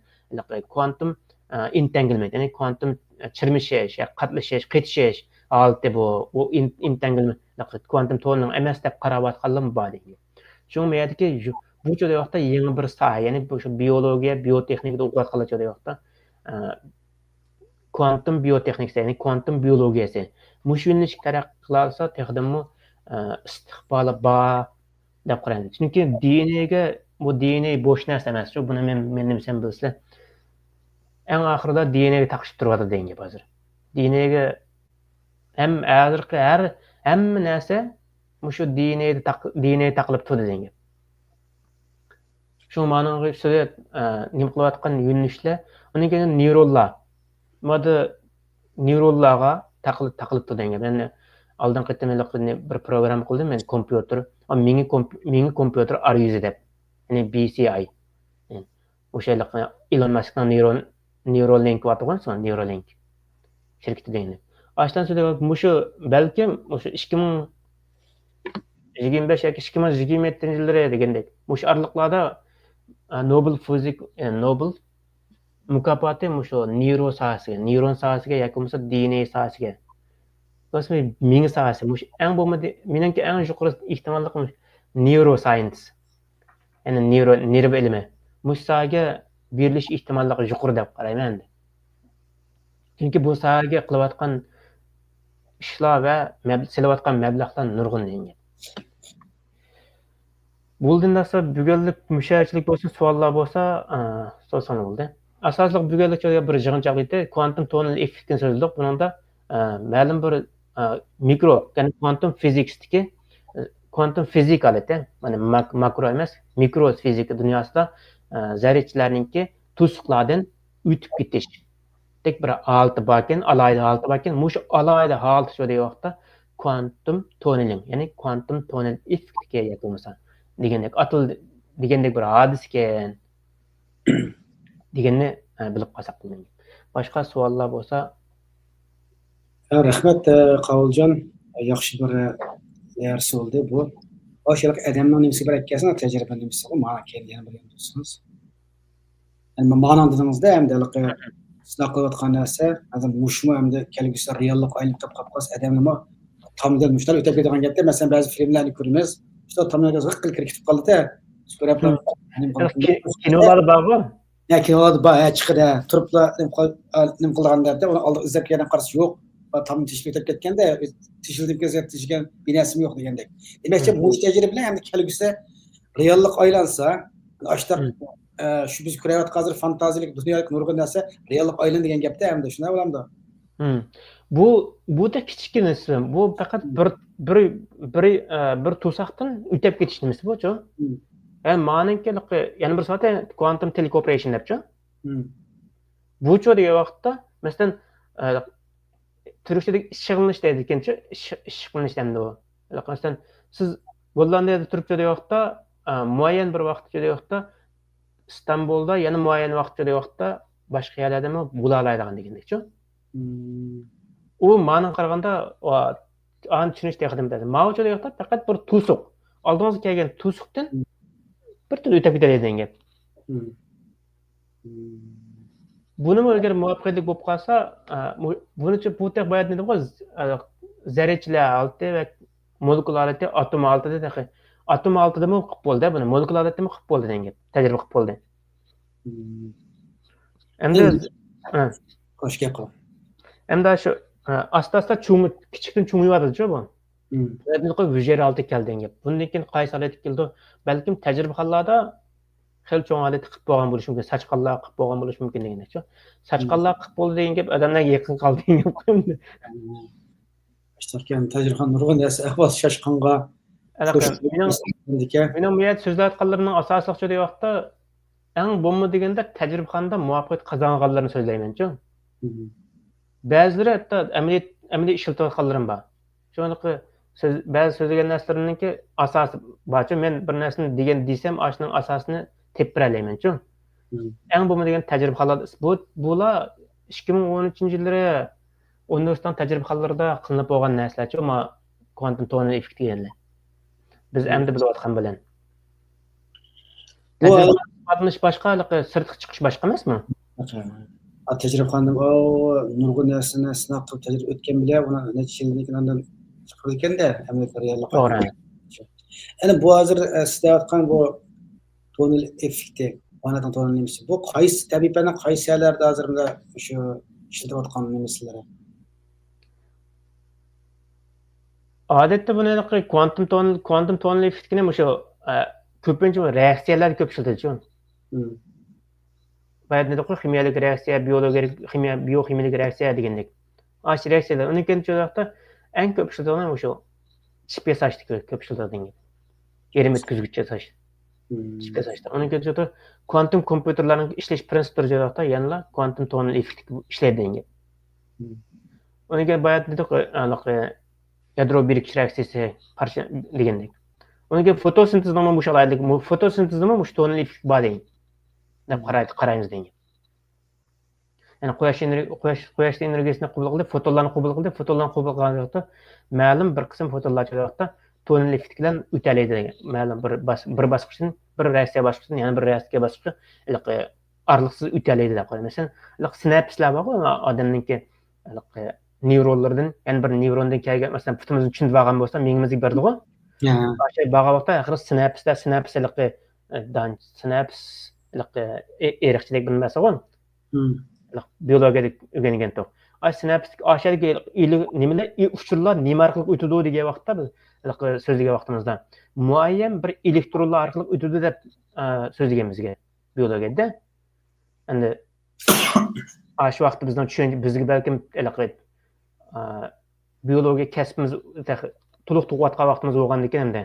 quantum entanglement, ya'ni quantum chirmishish, qatlashish, qetishish holati bu entanglement, quantum tunnelning emas deb qarayotganlar bor degan. Shu yerdagi bu joyda vaqtda yangi bir soha, ya'ni bu biologiya, biotexnikada o'qiyotganlar joyda vaqtda quantum biotexnikasi, ya'ni quantum biologiyasi mush yo'nalish taraqqiy qilsa, texdimmi istiqboli bor deb qaraymiz. Chunki bu DNA bo'sh narsa emas. Shu buni men nimsam bilsa, eng oxirida DNAga taqishib turadi degan gap hozir. DNAga hozirgi hamma narsa mushu DNA taqilib turadi degan gap. Shu ma'noga ustida nima qilayotgan yo'nalishlar, uning keyin neyronlar. Mana neyronlarga taqilib turgan gap. Yani oldin qaytamilik bir program qildim men, kompyuter, mini kompyuter arayüzü deb. Yani BCI. O'shalar Elon Muskning Neuralink vatgan son Neuralink shirkati degan. Ashtan so'da mushu balkim o'sha 2025 yoki 2027-yillar degandek. Mushu araliqlarda Nobel mukofoti mushu neyron sohasiga yoki bo'lmasa DNA sohasiga. O'smi ming sohasi mushu eng bo'lmadi, meningki eng yuqori ehtimollik neuroscience. Yani nerv ilmi. Mush sohaga berilish ehtimolligi yuqori deb qarayman endi. Chunki bu sohaga qilayotgan ishlar va silayotgan mablag'lar nurg'un degan. Bundan sonra bugunlik mushachilik bo'lsa, savollar bo'lsa, so'zsana bo'ldi. Asosliq bugunlik joyga bir yig'inchoq edi. Quantum tunnel effektini so'zladik. Buningda ma'lum bir mikro, ya'ni quantum fiziksdagi quantum fizika alati, mana makro emas, mikro fizika dunyosida zarrachalarningki to'siqlardan o'tib ketish. Tek bir holati bor ekan, alayda holati bor ekan. Mush alayda holati joyda vaqtda quantum tunneling, ya'ni quantum tunnel effektiga yakınmasa degandek degandek bir hadis ekan deganni bilib qolsak bo'ladi. Boshqa savollar bo'lsa, rahmat Qavuljon, yaxshi bir dars oldu bu. Oşalık adamның nimesi bir etkisine tecrübe nimesi bu mana kelgen bilen dostunuz. Yani mana dedinizde hem de sınav kılayotgan narsa, adam muşmu hem de kelgüsü reallik aylık kapqas adamnima tam gelmişler ötep ketgan gapda, mesela bazı filmlerni ko'ramiz. İşte tam gazık kirkitip qaldı-da. Süperaplar. Kinolar bormi? Ya kinolar bor, chiqadi, turibla nim qilganda uni oldi izlab kelgan qarshi yo'q. Tam tishib o'tib ketganda tishilib ketgan binasim yo'q degandek. Demakchi bu tajriba bilan ham kelgusi reallik aylansa, ashtar shu biz ko'rayotgan hozir fantaziyalik dunyolik nurg'un narsa reallik aylan degan gapda hamda shunday bo'lamdi. Bu da kichkina nisba. Bu faqat bir to'saqdan o'tib ketish nimasi bu-chu? Manınki yana bir soat quantum telecooperation depçi. Bu degan vaqtda masalan Türkçedeki işıqlanish deydi ekanchi, ishqlanish demdi u. Masalan, siz Gollandiyada Türkçede vaqtda muayyan bir vaqtda vaqtda İstanbulda yana muayyan vaqtda vaqtda boshqa yerlarda ham bo'la oladigan degandekchi. U ma'no qaraganda an tushunishga xizmat. Ma'noda vaqtda faqat bir to'siq. Oldingizga kelgan to'siqdan bir tur o'tib ketadi degan. Buni agar muvaffaqiyatli bo'lib qolsa, bunicha bu tek bayat dedim qo'y, zarrachilar olti va molekula olti, atom oltida dahi. Atom oltida ham qilib bo'ldi, buni molekula oltida ham qilib bo'ldi degan. Tajriba qilib bo'ldi. Endi Xo'sh gap qil. Endi shu asta-asta kichikdan cho'ng'iyotdi-ku bu. Endi qo'y vijera olti keldi gap. Bundan keyin qaysi holatga keldi? Balkim tajribaxonlarda xil cho'ng holat qilib bo'lgan bo'lishi mumkin, sachqallar qilib bo'lgan bo'lishi mumkin degancha. Sachqallar qilib bo'ldi degan gap odamlarga yaqin qoldi degan gap qo'ydi. Ishtirkan tajribaxon nurg'un narsa ahvol shoshqonga. Mening bu yer so'zlayotganlarimning asosliqcha degan vaqtda eng bo'lma deganda tajribaxonda muvaffaqiyat qozonganlarni so'zlayman-ku. Ba'zilari hatto amaliy ishlatayotganlarim bor. Shuningdek ba'zi so'zlagan narsalarningki asosi borchi, men bir narsani degan desam, ashning asosini tepiralayman-ku. Eng bo'lma degan tajribaxonlar bular 2013-yillari universitet tajribaxonlarida qilinib bo'lgan narsalar-ku, ama quantum tonal effekt deganlar. Biz endi bilayotgan bilan. Tajribaxonlar boshqa, sirtqi chiqish boshqa emasmi? Tajribaxonning nurg'un narsani sinab qilib tajriba o'tgan bilan uni necha yildan ondan chiqib ekanda, amaliyotlar reallik. To'g'ri. Endi bu hozir sizlar aytgan bu tonal effekti, quantum tonal nimasi? Bu qaysi tabiiyatni qaysi yerlarda hozir bunda shu ishlatayotgan nimalar? Odatda buni quantum tonal effektini o'sha ko'pincha reaksiyalar ko'p ishlatadi-ku. Bayat nima qo'y kimyoviy reaksiya, bioximiyalik reaksiya degandek. Ash reaksiyalar uni keyin cho'qda eng ko'p ishlatilgan o'sha chip yasashda ko'p ishlatilgan. Erim o'tkazgichga yasash. Chip yasashda. Uni keyin cho'qda quantum kompyuterlarning ishlash prinsiplari jo'qda yana quantum tonal effekt ishlaydi degan. Uni keyin bayat nima qo'y yadro birikish reaksiyasi qarshi degandek. Uni keyin fotosintezdan ham bo'shalaylik. Fotosintezda ham o'sha tonal effekt bor degan. deb qaraymiz degan. Ya'ni quyosh energiyasini qabul qilib, fotonlarni qabul qilib, fotonlarni qabul qilgan vaqtda ma'lum bir qism fotonlar vaqtda tonal effekt bilan o'talaydi degan. Ma'lum bir bosqichdan bir reaksiya bosqichidan yana bir reaksiya bosqichi araliqsiz o'talaydi deb qo'yamiz. Masalan, sinapslar bor, odamningki neyronlardan, ya'ni bir neyrondan kelgan, masalan, putimizni tushunib olgan bo'lsa, miyamizga berdi-ku. O'sha baga vaqtda axir sinaps eriqchilik bilmasa o'n. Biologiyalik o'rgangan to'q. Sinaptik aşağıdaki nimalar uchurlar nima orqali o'tadi degan vaqtda biz so'zlagan vaqtimizda muayyan bir elektronlar orqali o'tadi deb so'zlaganmizga biologiyada. Endi shu vaqtda bizning tushuncha bizga balkim biologiya kasbimiz to'liq tug'ayotgan vaqtimiz bo'lgandan keyin endi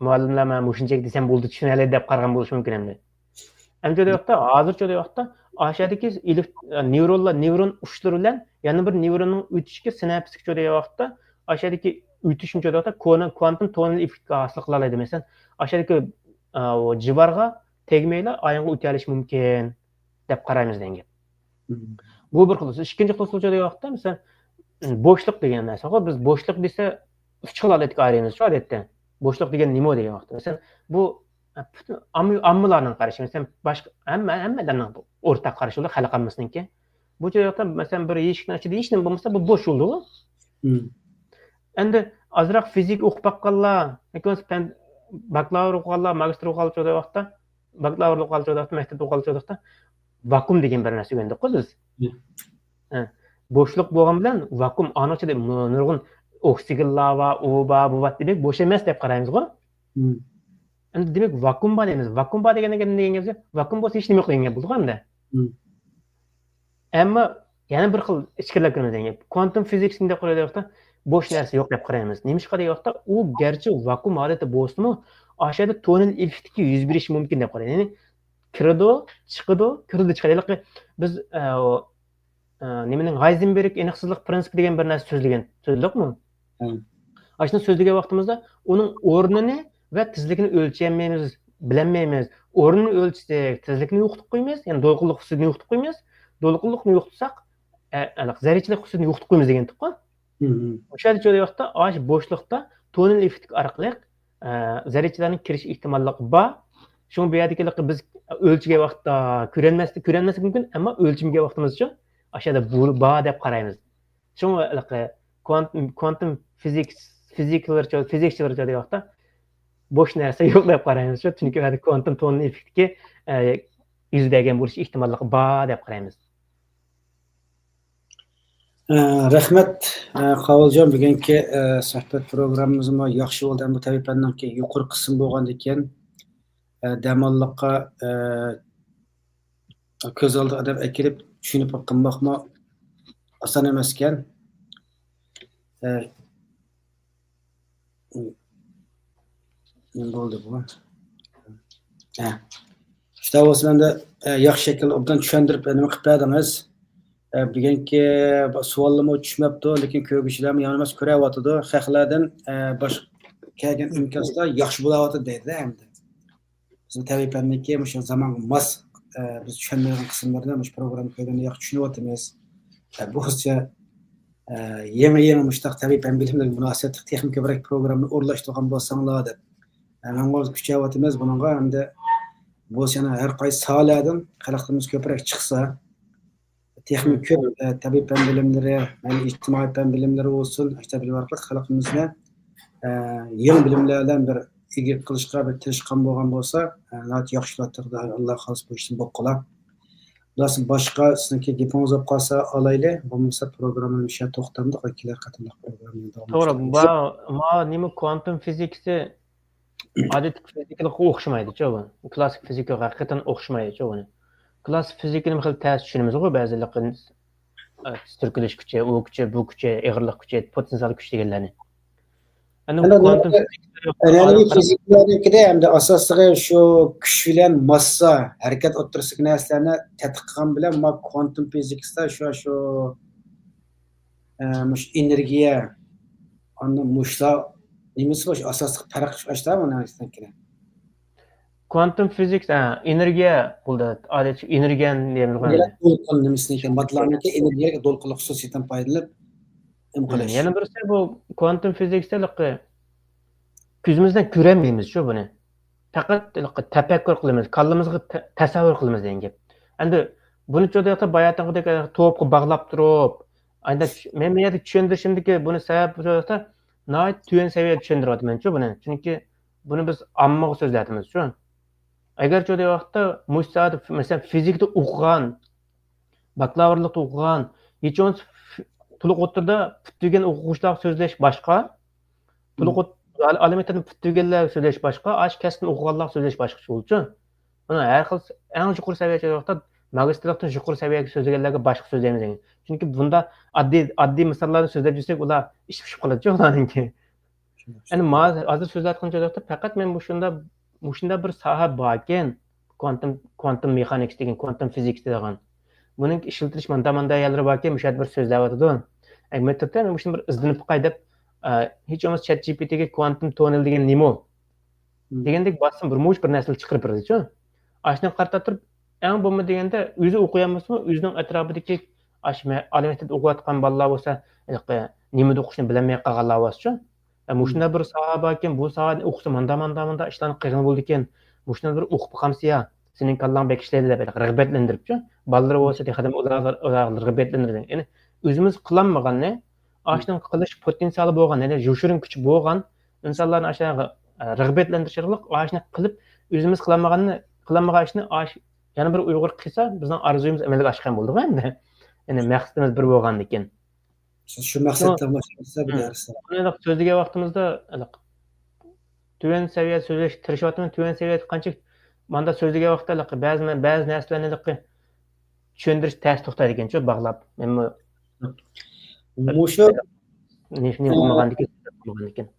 muallimlar mana shunchalik desam bo'ldi tushunali deb qaragan bo'lishi mumkin endi. Endi vaqtda hozircha vaqtda aşağıdaki neyron uçları bilan yana bir neyronning o'tishiga sinapsik degan vaqtda aşağıdaki o'tishni vaqtda quantum tonal effekt hosil qiladi. Masalan, aşağıdaki jivarga tegmaylar ayonga o'talish mumkin deb qaraymiz degan. Bu bir xil. Ikkinchi xil degan vaqtda masalan bo'shliq degan narsa. Biz bo'shliq desa uch xil holatga ayiramiz odatda. Bo'shliq degan nima degan vaqtda. Masalan, bu ammalarning qarashi, masalan, boshqa hammadan o'rtaq qarash ular xalqimizninki. Bu joyda masalan bir eshikning ichida hech nima bo'lmasa, bu bo'sh yo'ldi-ku. Endi azroq fizik o'qib baqqanlar, bakalavr o'qiganlar, magistr o'qiganlar vaqtda, bakalavr o'qiganlar vaqtda, maktab o'qiganlar vaqtda vakuum degan bir narsa o'rgandik-ku biz. Bo'shliq bo'lgan bilan vakuum aniqcha deb nurg'un oksigenlar va u va demak bo'sh emas deb qaraymiz-ku. Endi demak vakuum bor deymiz. Vakuum bor degan gapga vakuum bo'lsa hech nima yo'q degan gap bo'ldi hamda. Ammo yana bir xil ichkirlab kirmaydi degan. Quantum physics deb qo'yilgan vaqtda bo'sh narsa yo'q deb qaraymiz. Nemishqa deyoqda u garchi vakuum holati bo'lsa-mu, aşağıda tonal effekti yuz berishi mumkin deb qaraymiz. Ya'ni kirdi, chiqdi, kirdi, chiqadi. Biz nimaning Heisenberg aniqsizlik prinsipi degan bir narsa so'zladikmi? Aslında so'zlagan vaqtimizda uning o'rnini va tezligini o'lchamaymiz, bilmaymiz. O'rnini o'lchsak, tezlikni yo'qotib qo'yamiz, ya'ni to'lqinlik xususiyatini yo'qotib qo'yamiz. To'lqinlikni yo'qotsak, zarrachilik xususiyatini yo'qotib qo'yamiz degan to'qqa. O'sha vaqtda ash bo'shliqda tonal effekt orqali zarrachalarning kirish ehtimolligi bor. Shuni bu yerdagilik biz o'lchagan vaqtda ko'rinmaslik mumkin, ammo o'lchimga vaqtimiz uchun aşağıda bor deb qaraymiz. Shuni quantum fizikchilar deyapti. Bo'sh narsa yo'q deb qaraymiz. Chunki hali quantum tonal effektga yuzlagan bo'lish ehtimolligi bor deb qaraymiz. Rahmat Qavuljon, bugungi suhbat programmamiz yaxshi bo'ldi. Bu tabiatlarning yuqori qism bo'lgan ekan, damonliqqa ko'z oldiga deb kelib tushunib qilmoqmi oson emas ekan. Ne bo'ldi bu? Shuning uchun endi yaxshi shaklda obdan tushuntirib nima qilib berdingiz. Bugungi savollarga tushmabdi, lekin ko'rguvchilarni yonimiz ko'ryapti. Xalqlardan boshqa kelgan imkoniyatlar yaxshi bo'layotdi deydi endi. Biz tabiatlarniki o'sha zamonga mos biz tushunmagan qismlardan bu programma ko'rganda yaxshi tushunyapmiz. Bo'zcha yangi mushtaq tabiat bilimlariga munosabatli texnik ko'proq programmani o'rlashtirgan bo'lsanglar deb. Menga kuchayapmiz bunga hamda bo'lsana har qaysi sohalardan xalqimiz ko'proq chiqsa, texnik ko'p tabiat bilimlari, ijtimoiy bilimlari olsun, tabiat orqali xalqimizni yangi bilimlardan bir ilgili qilishga bir tirishgan bo'lgan bo'lsa, yaxshi bo'lardi. Alloh xolis bu ishni bo'lib qolar. Nasıl başka sizinki gapingiz olib qolsa olayli, bo'lmasa programmani shu to'xtamda kelar qatorliq programmani davom ettiramiz. To'g'ri, ma nima quantum fizikasi odatiy fizikaga o'xshamaydi-ku bu. Klassik fizikaga haqiqatan o'xshamaydi-ku buni. Klassik fizikani xil tez tushunamiz-ku, ba'zilar sirkilish kuchi, u kuchi, bu kuchi, eg'irlik kuchi, potensial kuch deganlarni. Ana quantum fiziklarnikida hamda asosiy shu kuch bilan massa harakat o'tirisidagi narsalarni tadqiq qilgan bilan quantum fizikasida shu energiya ana mushlar nimasi bor asosiy farq chiqishlar buni aytsanki. Quantum physics energiya bo'ldi. Odatiy energiyani deymiz. To'lqin nimasini modlarniki energiyaga to'lqinlik xususiyatdan foydalanib qilish. Yana birisi bu quantum physicsda ko'zimizdan ko'rmaymiz-ku buni. Faqat tafakkur qilamiz, qalbimizga tasavvur qilamiz degan gap. Endi buni cho'daqda bayataqdek to'pga bog'lab turib, endi men bu yerda tushuntirishimdiki buni sabab cho'daqda nihoyat tuyan saviyada tushuntiryapman-ku buni. Chunki buni biz ommaga so'zlayapmiz-ku. Agar cho'da vaqtda mustat masalan fizikda o'qigan, bakalavrlikda o'qigan, hechonsi to'liq o'tirda putgan o'quvchilar so'zlash boshqa, to'liq alimentdan putganlar so'zlash boshqa, ash kasbni o'qiganlar so'zlash boshqa bo'ldi-ku. Buni har xil eng yuqori saviyada vaqtda magistrlikdan yuqori saviyaga so'zlaganlarga boshqa so'zlaymiz degan. Chunki bunda oddiy misollarni so'zlab yursak, ular ish pishib qoladi-ku ularningki. Endi hozir so'zlayotgan joyda faqat men shunda bir soha bor ekan, quantum mechanics degan, quantum physics degan. Buning ishlatilish manda yerlari bor ekan, o'sha bir so'zlayotdi. Metodda men shuni bir izlanib qo'ydib, hech bo'lmasa ChatGPT ga quantum tonal degan nima degandek bossam bir narsa chiqarib beradi-ku. Ashni qarata turib, eng bo'lma deganda o'zi o'qiyapmizmi, o'zining atrofidagi alimentda o'qiyotgan bolalar bo'lsa, nimada o'qishni bilmay qolganlar bo'lsa-ku. Shunda bir soha bor ekan, bu sohani o'qisa manda ishlarni qiyin bo'ldi ekan. Shunda bir o'qib qolsa, sening kallang bek ishlaydi deb rag'batlantiribchi. Bolalar bo'lsa, xodam ular rag'batlantiradi. Ya'ni o'zimiz qilolmaganni, ashning qilish potensiali bo'lgan, ya'ni yoshirin kuch bo'lgan insonlarni ashnaqa rag'batlantirish orqali ashni qilib, o'zimiz qilolmagan ishni yana bir Uyg'ur qilsa, bizning orzuyimiz amalga oshgan bo'ldi endi. Ya'ni maqsadimiz bir bo'lgan ekan. Shu maqsadda boshlansa bu darsda. Buni so'zlagan vaqtimizda tuyan saviyada so'zlash tirishyapman. Tuyan saviyada qancha manda so'zlagan vaqtda ba'zi narsalarni tushuntirish tez to'xtaydi ekan-ku bog'lab. Men Mushu Nefini okumagandan keyin.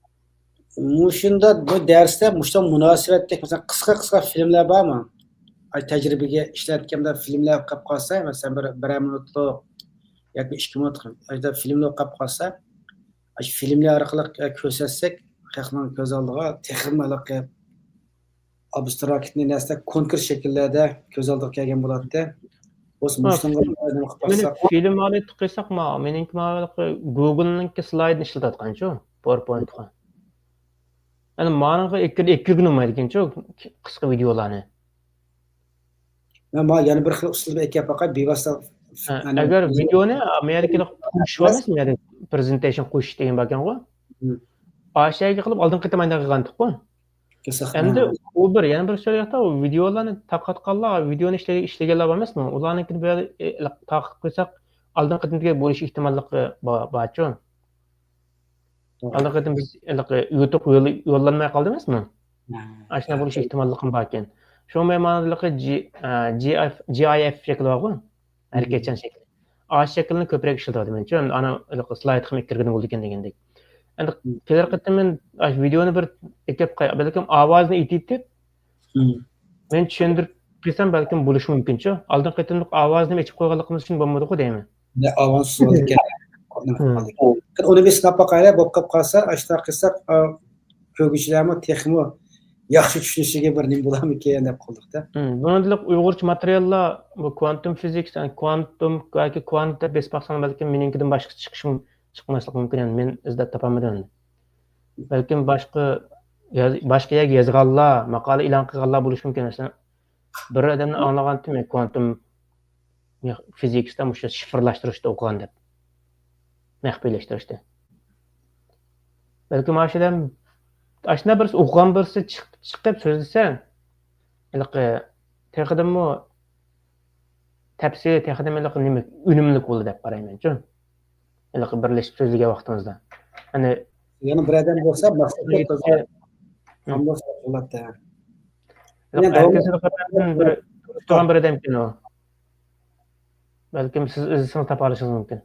Muşunda bu dersdə muşda münasibətlik məsələn qısqa filmlər barmı? Ay təcrübəyə işlətgəndə filmlər qap qalsa, məsələn bir minutluq yoki 2 minutluq ayda filmlər qap qalsa, ay filmlər orqali ko'rsatsək, xalqning ko'z oldiga texnik abstraktni narsa konkret shakllarda ko'z oldiga kelgan bo'ladi. O'z muştunga nima qilib Meni qolsak, film alet qilsak, meningki Google'ninki slaydni ishlatayotganchu, PowerPoint'ga. Yani managa ikki gün olmaydiganchu qisqa videolarni. men yana bir xil usulda ekan faqat bevosita Agar videoni Amerikalik qo'shish emas, ya'ni presentation qo'shish degan bo'lgan-ku. Aşağıya qilib oldin qitamaydan qilgandik-ku. Endi u yana bir so'rayapti, u videolarni tarqatganlar, videoni ishlaganlar emasmi? Ularnikini bir taqib qo'ysak, oldin qitimga bo'lish ehtimolligi borchu. Oldin qitim biz YouTube yo'llanmay qoldi emasmi? Ashuna bo'lish ehtimolligi bor ekan. Shu ma'nodagi GIF shakli bor-ku, harakatchan shakli. A shaklini ko'proq ishlatyapti mencha. Ana slayd ham kirgan bo'ldi ekan degandek. Endi kelar qitim men videoni bir ekib balkim ovozni etib men tushuntirib qilsam balkim bo'lishi mumkinchu. Oldin qitimliq ovozni echib qo'yganligimiz uchun bo'lmadi-ku deyman. Avans bo'lgan. Uni biz qapaqaylar bo'lib qolsa, ashta qilsak, ko'rguvchilarmi texmo yaxshi tushunishiga bir nim bo'larmikan deb qoldik-da. Buningdek uyg'urcha materiallar, bu quantum physics, quantum yoki kvant deb besbaqsan balkim meningkidan boshqa chiqmasligi mumkin. Men izlab topolmadim. Balkim boshqa yozganlar, maqola e'lon qilganlar bo'lishi mumkin. Masalan, bir odamni anglagandim men quantum fiziksda o'sha shifrlashtirishda o'qigan deb. Maxfiylashtirishda. Balkim ashadam ashna bir o'qigan birisi chiqib so'zlasa, texdimmi tafsir texdimlik nima unumli bo'ldi deb qarayman-ku. Birlashib so'zlagan vaqtimizda. Hani yana bir odam bo'lsa, maqsadga bir odam ekan u. Balkim siz o'zingiz topa olishingiz mumkin.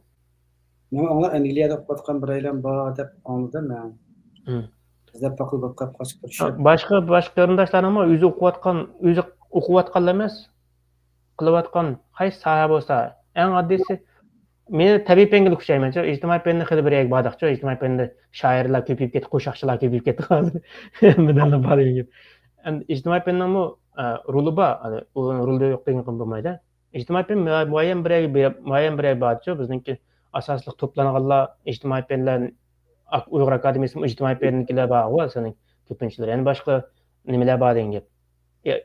Men ona Angliyada o'qiyotgan bir aylam bor deb anladim men. Bizda faqat qochib turishadi. Boshqa qarindoshlarim o'zi o'qiyotganlar emas, qilayotgan qaysi soha bo'lsa, eng oddiysi meni tabiiy fanga kuchaymancha, ijtimoiy fanga xili bir bordaqcha, ijtimoiy fanga shoirlar ko'payib ketdi, qo'shiqchilar ko'payib ketdi hozir. Hammadan bor ekan. Endi ijtimoiy fangning roli bor, rolda yo'q degan bo'lmaydi. Ijtimoiy fan muayyan bir borchi, bizningki asosli to'planganlar ijtimoiy fanlar Uyg'ur akademiyasi ijtimoiy fannikilar bor, sening ko'pinchalar. Ya'ni boshqa nimalar bor degan gap.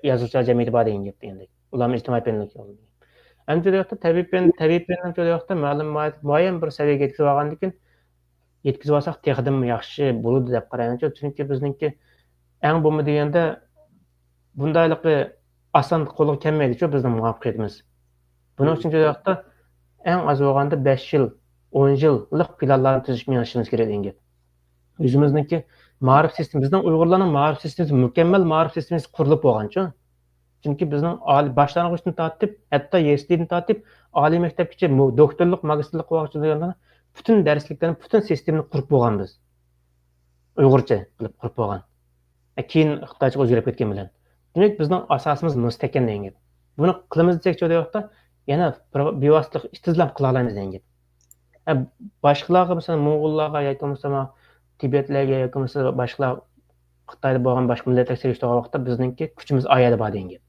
Yozuvchilar jamiyati bor degan gap degandek. Ular ijtimoiy fanlik yo'lida. Endi tabiiy fandan yo'qda muayyan bir saviyaga yetkazib olgandan keyin yetkazib olsak texdim yaxshi bo'ladi deb qarayman. Chunki bizningki eng bo'lma deganda bundayliqi oson qo'lga kelmaydi-ku bizning muvaffaqiyatimiz. Buning uchun yo'qda eng az bo'lganda 5 yil, 10 yillik planlarni tuzishga yashashimiz kerak degan gap. O'zimizningki ma'rif sistemi, bizning Uyg'urlarning ma'rif sistemasi mukammal ma'rif sistemasi qurilib bo'lgan-ku. Chunki bizning boshlang'ichdan tortib, hatto YSDdan tortib, oliy maktabgacha doktorlik, magistrlik qilmoqchilarni butun darsliklarni, butun sistemani qurib bo'lgan biz. Uyg'urcha qilib qurib bo'lgan. Keyin Xitoycha o'zgarib ketgan bilan. Demak, bizning asosimiz mustahkam degan gap. Buni qilamiz desak yo'qda, yana bevosita istizlom qila olamiz degan gap. Boshqalarga masalan Mo'g'ullarga yoki masalan Tibetlarga yoki masalan boshqa Xitoyda bo'lgan boshqa millatlarga tegishli vaqtda bizningki kuchimiz oyada bor degan gap.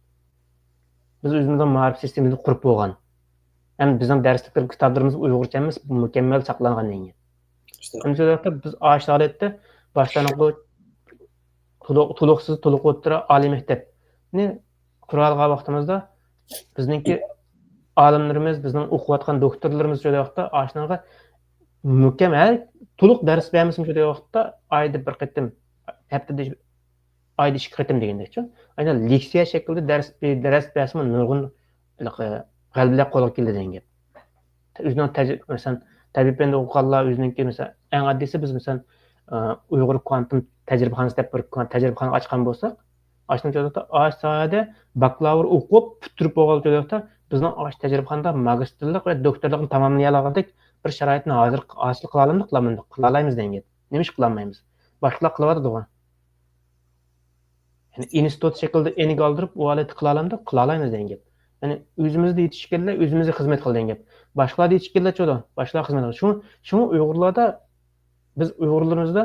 Biz o'zimizning ma'rif sistemamizni qurib bo'lgan. Ham bizning darsliklar kitoblarimiz uyg'urchamiz mukammal saqlangan degan gap. Shunday biz oshxonalarda boshlang'ich to'liq o'tira oliy maktabni qura olgan vaqtimizda bizningki olimlarimiz, bizning o'qiyotgan doktorlarimiz o'sha vaqtda oshnaga mukammal to'liq dars beramiz o'sha vaqtda oyda bir qatim, haftada oyda 2 qatim degandek-ku. Aynan leksiya shaklida dars bersam nurg'un g'albalar qo'lga keladi degan gap. O'zining masalan tabiiy fanda o'qiganlar o'ziningki masalan eng oddiysi biz masalan Uyg'ur kvantum tajribaxonasi deb bir tajribaxona ochgan bo'lsak, ochgancha sohada bakalavr o'qib, bitirib bo'lgan joyda bizning tajribaxonada magistrlik va doktorlikni tamomlay olgandik, bir sharoitni hozir hosil qila olamizmi, qila olamiz degan. Nima ish qila olmaymiz? Boshqalar qilyapti-ku. Yani institut şekilde enik aldırıp o aleti qila olamiz degan gap. Yani o'zimizda yetishganlar o'zimizga xizmat qil degan gap. Boshqalarda yetishganlar cho'da, boshqalar xizmat qiladi. Shuni Uyg'urlarda biz Uyg'urlarimizda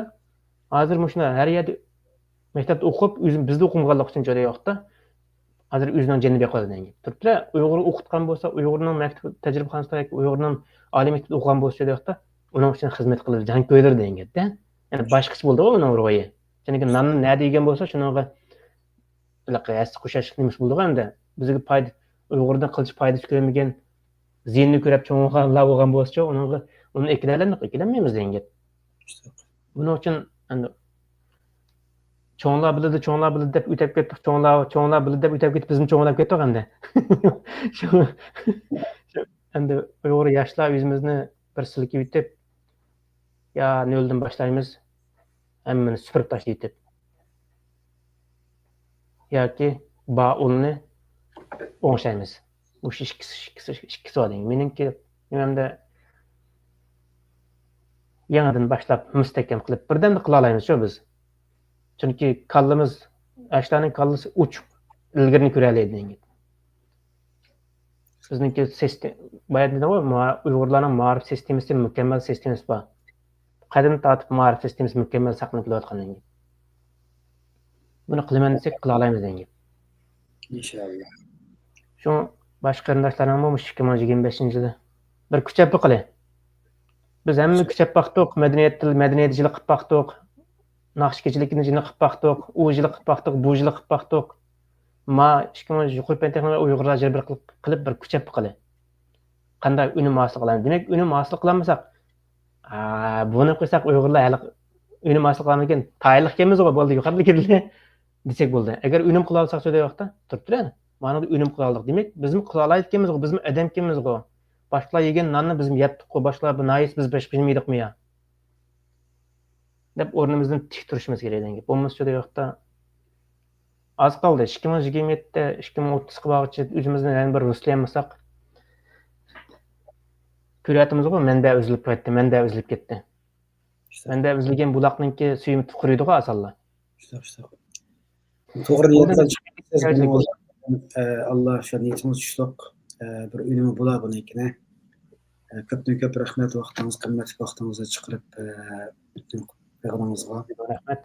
hozir shuna har yerda maktabda o'qib, bizda o'qimaganlik uchun joyi yo'qda. Hozir o'zining janini yo'qoladi degan gap. Turibdilar, Uyg'ur o'qitgan bo'lsa, Uyg'urning maktab tajribaxonasida yoki Uyg'urning oliy maktabda o'qigan bo'lsa joyi yo'qda, uning uchun xizmat qilib jan ko'ydir degan gapda. Yani boshqacha bo'ldi uning ro'yi. Chunki nonni nima degan bo'lsa, shunga hasi qo'shash nimiz bo'ldi endi. Bizga foyda Uyg'urdan qilish foydasi ko'rmagan ziynni ko'rib cho'ng'anlar bo'lgan bo'lsa, uni eklanmaymiz degan gap. Buning uchun endi cho'nglar biladi deb o'tib ketdik, cho'nglar biladi deb o'tib ketib bizni cho'nglab ketdik endi. Shu endi Uyg'ur yoshlar o'zimizni bir silkib o'tib, ya noldan boshlaymiz, hammani supurib tashlaydi. Yoki unni o'ngshaymiz. O'sha ikkisi bor degan. Meningki nimamda yangidan boshlab mustahkam qilib birdamda qila olamiz-ku biz. Chunki kallamiz, yoshlarning kallasi uch ilgarini ko'ra oladi degan. Bizningki sistem, boyagi Uyg'urlarning ma'rif sistemasi mukammal sistemasi bor. Qadim tortib ma'rif sistemasi mukammal saqlanib kelayotgan degan. Buni qilaman desak qila olamiz degan. İnşallah. Shu boshqa qarindoshlarim ham 2025-yilda bir kuchab qilay. Biz hamma kuchab baqdik, madaniyatchilik qilib baqdik, naqshkechilikni qilib baqdik, u yil qilib baqdik, bu yil qilib baqdik. Ma 2000 texnologiya Uyg'urlar bir qilib bir kuchab qilay. Qanday unum hosil qilamiz? Demak, unum hosil qilamasak, buni qo'ysak Uyg'urlar hali unum hosil qilmagan tayinlik kelmiz bo'ldi, yuqoriga keldi desak bo'ldi. Agar unum qila olsak so'da yo'qda, turibdi-da. Mana bu unum qila oldik. Demak, bizim qila olayotganmiz, bizim adam kimmiz bu. Boshqalar yegan nonni biz yeyapdik-ku, boshqalar bu nayis biz bilmaydikmi ya? Deb o'rnimizdan tik turishimiz kerak degan gap. Bo'lmasa so'da yo'qda az qoldi. 2027da 2030 bag'acha o'zimizni yana bir ruslayamasak ko'ryapmiz-ku, manba uzilib ketdi. Manba uzilgan buloqninki suvi quriydi-ku asalla. To'g'ri niyatdan Allah shu niyatimiz tushliq bir unumi bo'lar bunikini. Ko'pdan ko'p rahmat, vaqtingiz qimmatli vaqtingizni chiqarib yig'inimizga. Rahmat.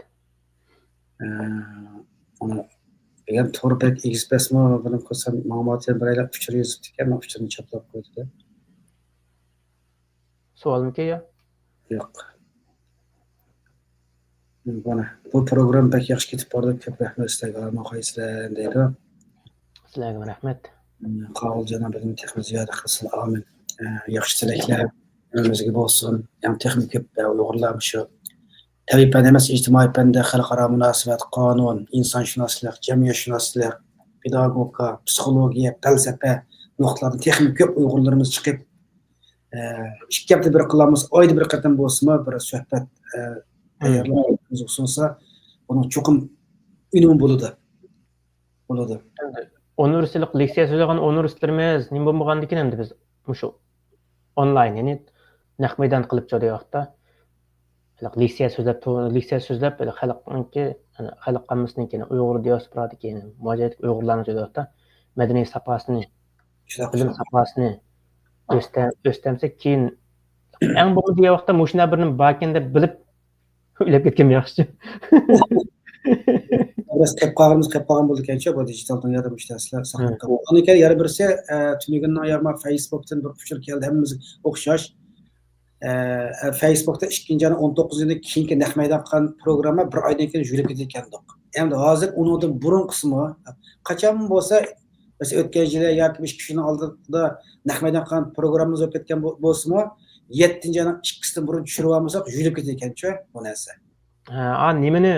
Uni agar To'rbek Expressmi bilan ko'rsam ma'lumotni biraylar uchur yozibdi ekan, uchurni choplab qo'ydi. Savolmi ya? Yo'q. Bana bu program pek yaxshi ketib bordi. Ko'p rahmat sizlarga, muxlislar deydi. Sizlarga rahmat. Qavul janobining texnik ziyoda qilsin. Amin. Yaxshi tilaklar o'zimizga bo'lsin. Ham texnik ko'p Uyg'urlar shu tabiiy fan emas, ijtimoiy fanda xalqaro munosabat, qonun, insonshunoslik, jamiyatshunoslik, pedagogika, psixologiya, falsafa nuqtalardan texnik ko'p Uyg'urlarimiz chiqib ikki hafta bir qilamiz, oyda bir qatam bo'lsinmi bir suhbat tayyorlab sunsa, onun cho'qim unumi bo'ladi. Universitetlik leksiya so'zlagan universitetlarimiz nima bo'lmagandikin endi biz shu onlayn, ya'ni naq maydon qilib jo'rayapti. Leksiya so'zlab xalq qammisininkini Uyg'ur diasporadikini mujohid Uyg'urlarni jo'rayapti. Madaniyat safosini, bilim safosini o'stamsak keyin eng bo'lgan vaqtda mushuna birni bakin deb bilib o'ylab ketgan yaxshi. Biraz qilib qolgan bo'ldi ekan-ku, bu digital dunyoda ishlasizlar saqlab qolgan. Uni keyin yana birisi tunugundan ayirma Facebookdan bir uchur keldi, hammamiz o'xshash. Facebookda 2019 yilda keyingi naq maydon qilgan programma bir oydan keyin jo'lab ketgandik. Endi hozir undan burun qismi qachon bo'lsa, mesela o'tgan yil yoki 5 kishining oldida naq maydon qilgan programmamiz o'tib ketgan bo'lsa-mu, 7-yilning ikkisidan burun tushirib olmasak jo'lab ketgan-ku bu narsa. Nimani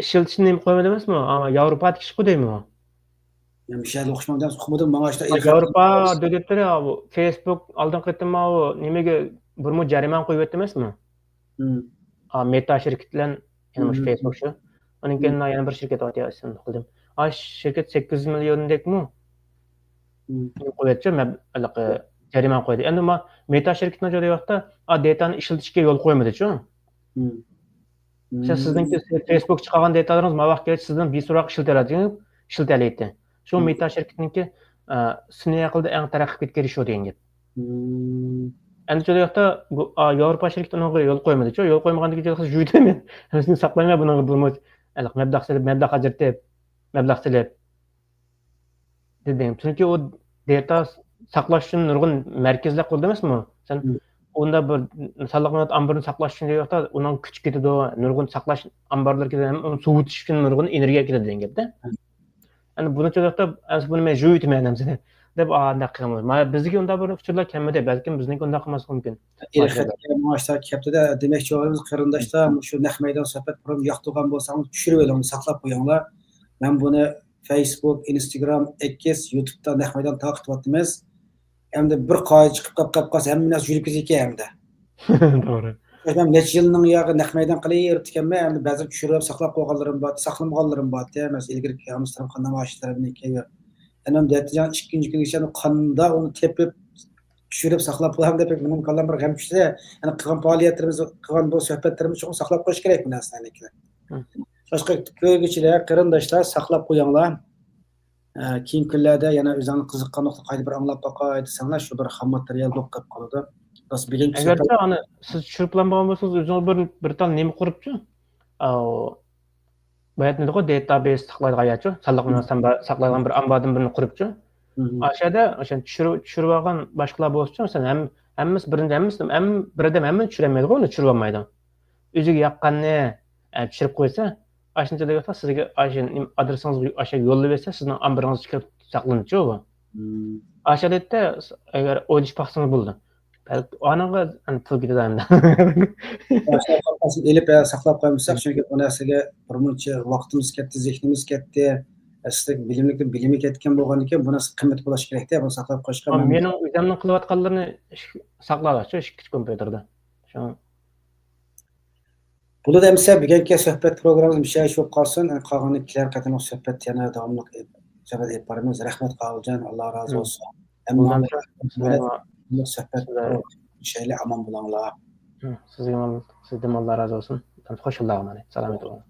ishiltishni nima qo'ymaydi emasmi? Yevropadagi ish qo'ydimi? Men bir şeyler o'qishmadan uqmadim, menga işte Yevropa davlatlari Facebook oldin qaytma nimaga burma jarima qo'yib o'tdi emasmi? Meta shirkati bilan yana shu Facebook shu. Uning keyin yana bir shirkat o'tyapti qildim. Shirkat 800 milliondekmi? Qo'yatchi jarima qo'ydi. Endi Meta şirketine jo'ray vaqtda datani ishlatishga yo'l qo'ymadi-chu. Sizningki Facebook chiqargan datalaringiz mavaqt kelib sizdan beso'roq ishlatalaydi. Shu Meta şirketiniki sun'iy aqlda eng taraqqiyot ketgan ish degan gap. Endi jo'ray vaqtda Yevropa şirketi unga yo'l qo'ymadi-chu. Yo'l qo'ymagandan keyin siz juydaman. Sizni saqlamay buni bo'lmay. Mablag' ajratib, mablag' silib dedim. Chunki o data saqlash uchun nurg'un markazlar qurdi emasmi? Sen onda bir saqlangan ambarni saqlash uchun yo'qda, uning kuch ketadi, nurg'un saqlash ambarlariga ham suvutish uchun nurg'un energiya ketadi degan gapda. Endi buni jo'qda, buni men juyitmayman hamsini deb undaq qilmayman. Bizga unda bir uchurlar kelmadi, balkim bizniki undaq qilmas mumkin. Maaşlar kaptada demakchi o'g'limiz qarindoshlar shu naq maydon suhbat program yoqtirgan bo'lsangiz tushirib oling, saqlab qo'yinglar. Men buni Facebook, Instagram, X, YouTube'da naq maydon taqiblayapmiz. Endi bir qoida chiqib qolsa hamma narsa yurib ketadi hamda. To'g'ri. Men necha yilning yog'i naq maydon qilayverib ekanman, endi ba'zi tushirib saqlab qo'yganlarim bor, saqlamaganlarim bor. Masalan, ilgari Amsterdam qanday namoyishlarni kelgan. Endi deyotgan ikkinchi kungacha qanda uni tepib tushirib saqlab qo'yam deb mening qalbim bir g'am tushdi. Ya'ni qilgan faoliyatlarimiz, qilgan bu suhbatlarimiz uchun saqlab qo'yish kerak bu narsani. Boshqa ko'rguvchilar, qarindoshlar saqlab qo'yinglar. Keyin kunlarda yana o'zingni qiziqqan nuqta qayda bir anglab boqay desanglar, shu bir xam material bo'lib qoladi. Bas bilinch. Agarcha ani siz tushirib bo'lgan bo'lsangiz, o'zingiz bir tal nima quribchi? Bayatni database saqlaydigan saqlaydigan bir ambardan birini quribchi. Aşağıda tushirib olgan boshqalar bo'lsa, masalan, hammasi birdan hamma tushiramaydi, uni tushirib olmaydi. O'ziga yoqqanni tushirib qo'ysa, ashunchada yo'qsa sizga adresingizni aşağı yo'llab bersa, sizning ambaringiz chiqib saqlanadi-ku bu. Aşağıda agar o'ylash baxsingiz bo'ldi. Anaga pul ketadi hamda. Elib saqlab qo'ymasak, chunki bu narsaga birmuncha vaqtimiz ketdi, zehnimiz ketdi. Sizlik bilimi ketgan bo'lgandan keyin bu narsa qimmat bo'lishi kerak-da, buni saqlab qo'yishga. Mening o'zimning qilayotganlarini saqlalash ish kompyuterda. Shu Bunu demsə bugungi suhbat programmamiz bir şey bo'lib qolsin. Qolgan kelar qatam suhbat yana davomli suhbat olib boramiz. Rahmat Qavuljon, Alloh rozi bo'lsin. Bu suhbat inshaalloh aman bo'linglar. Sizga Alloh rozi bo'lsin. Xo'sh, Alloh salomat bo'ling.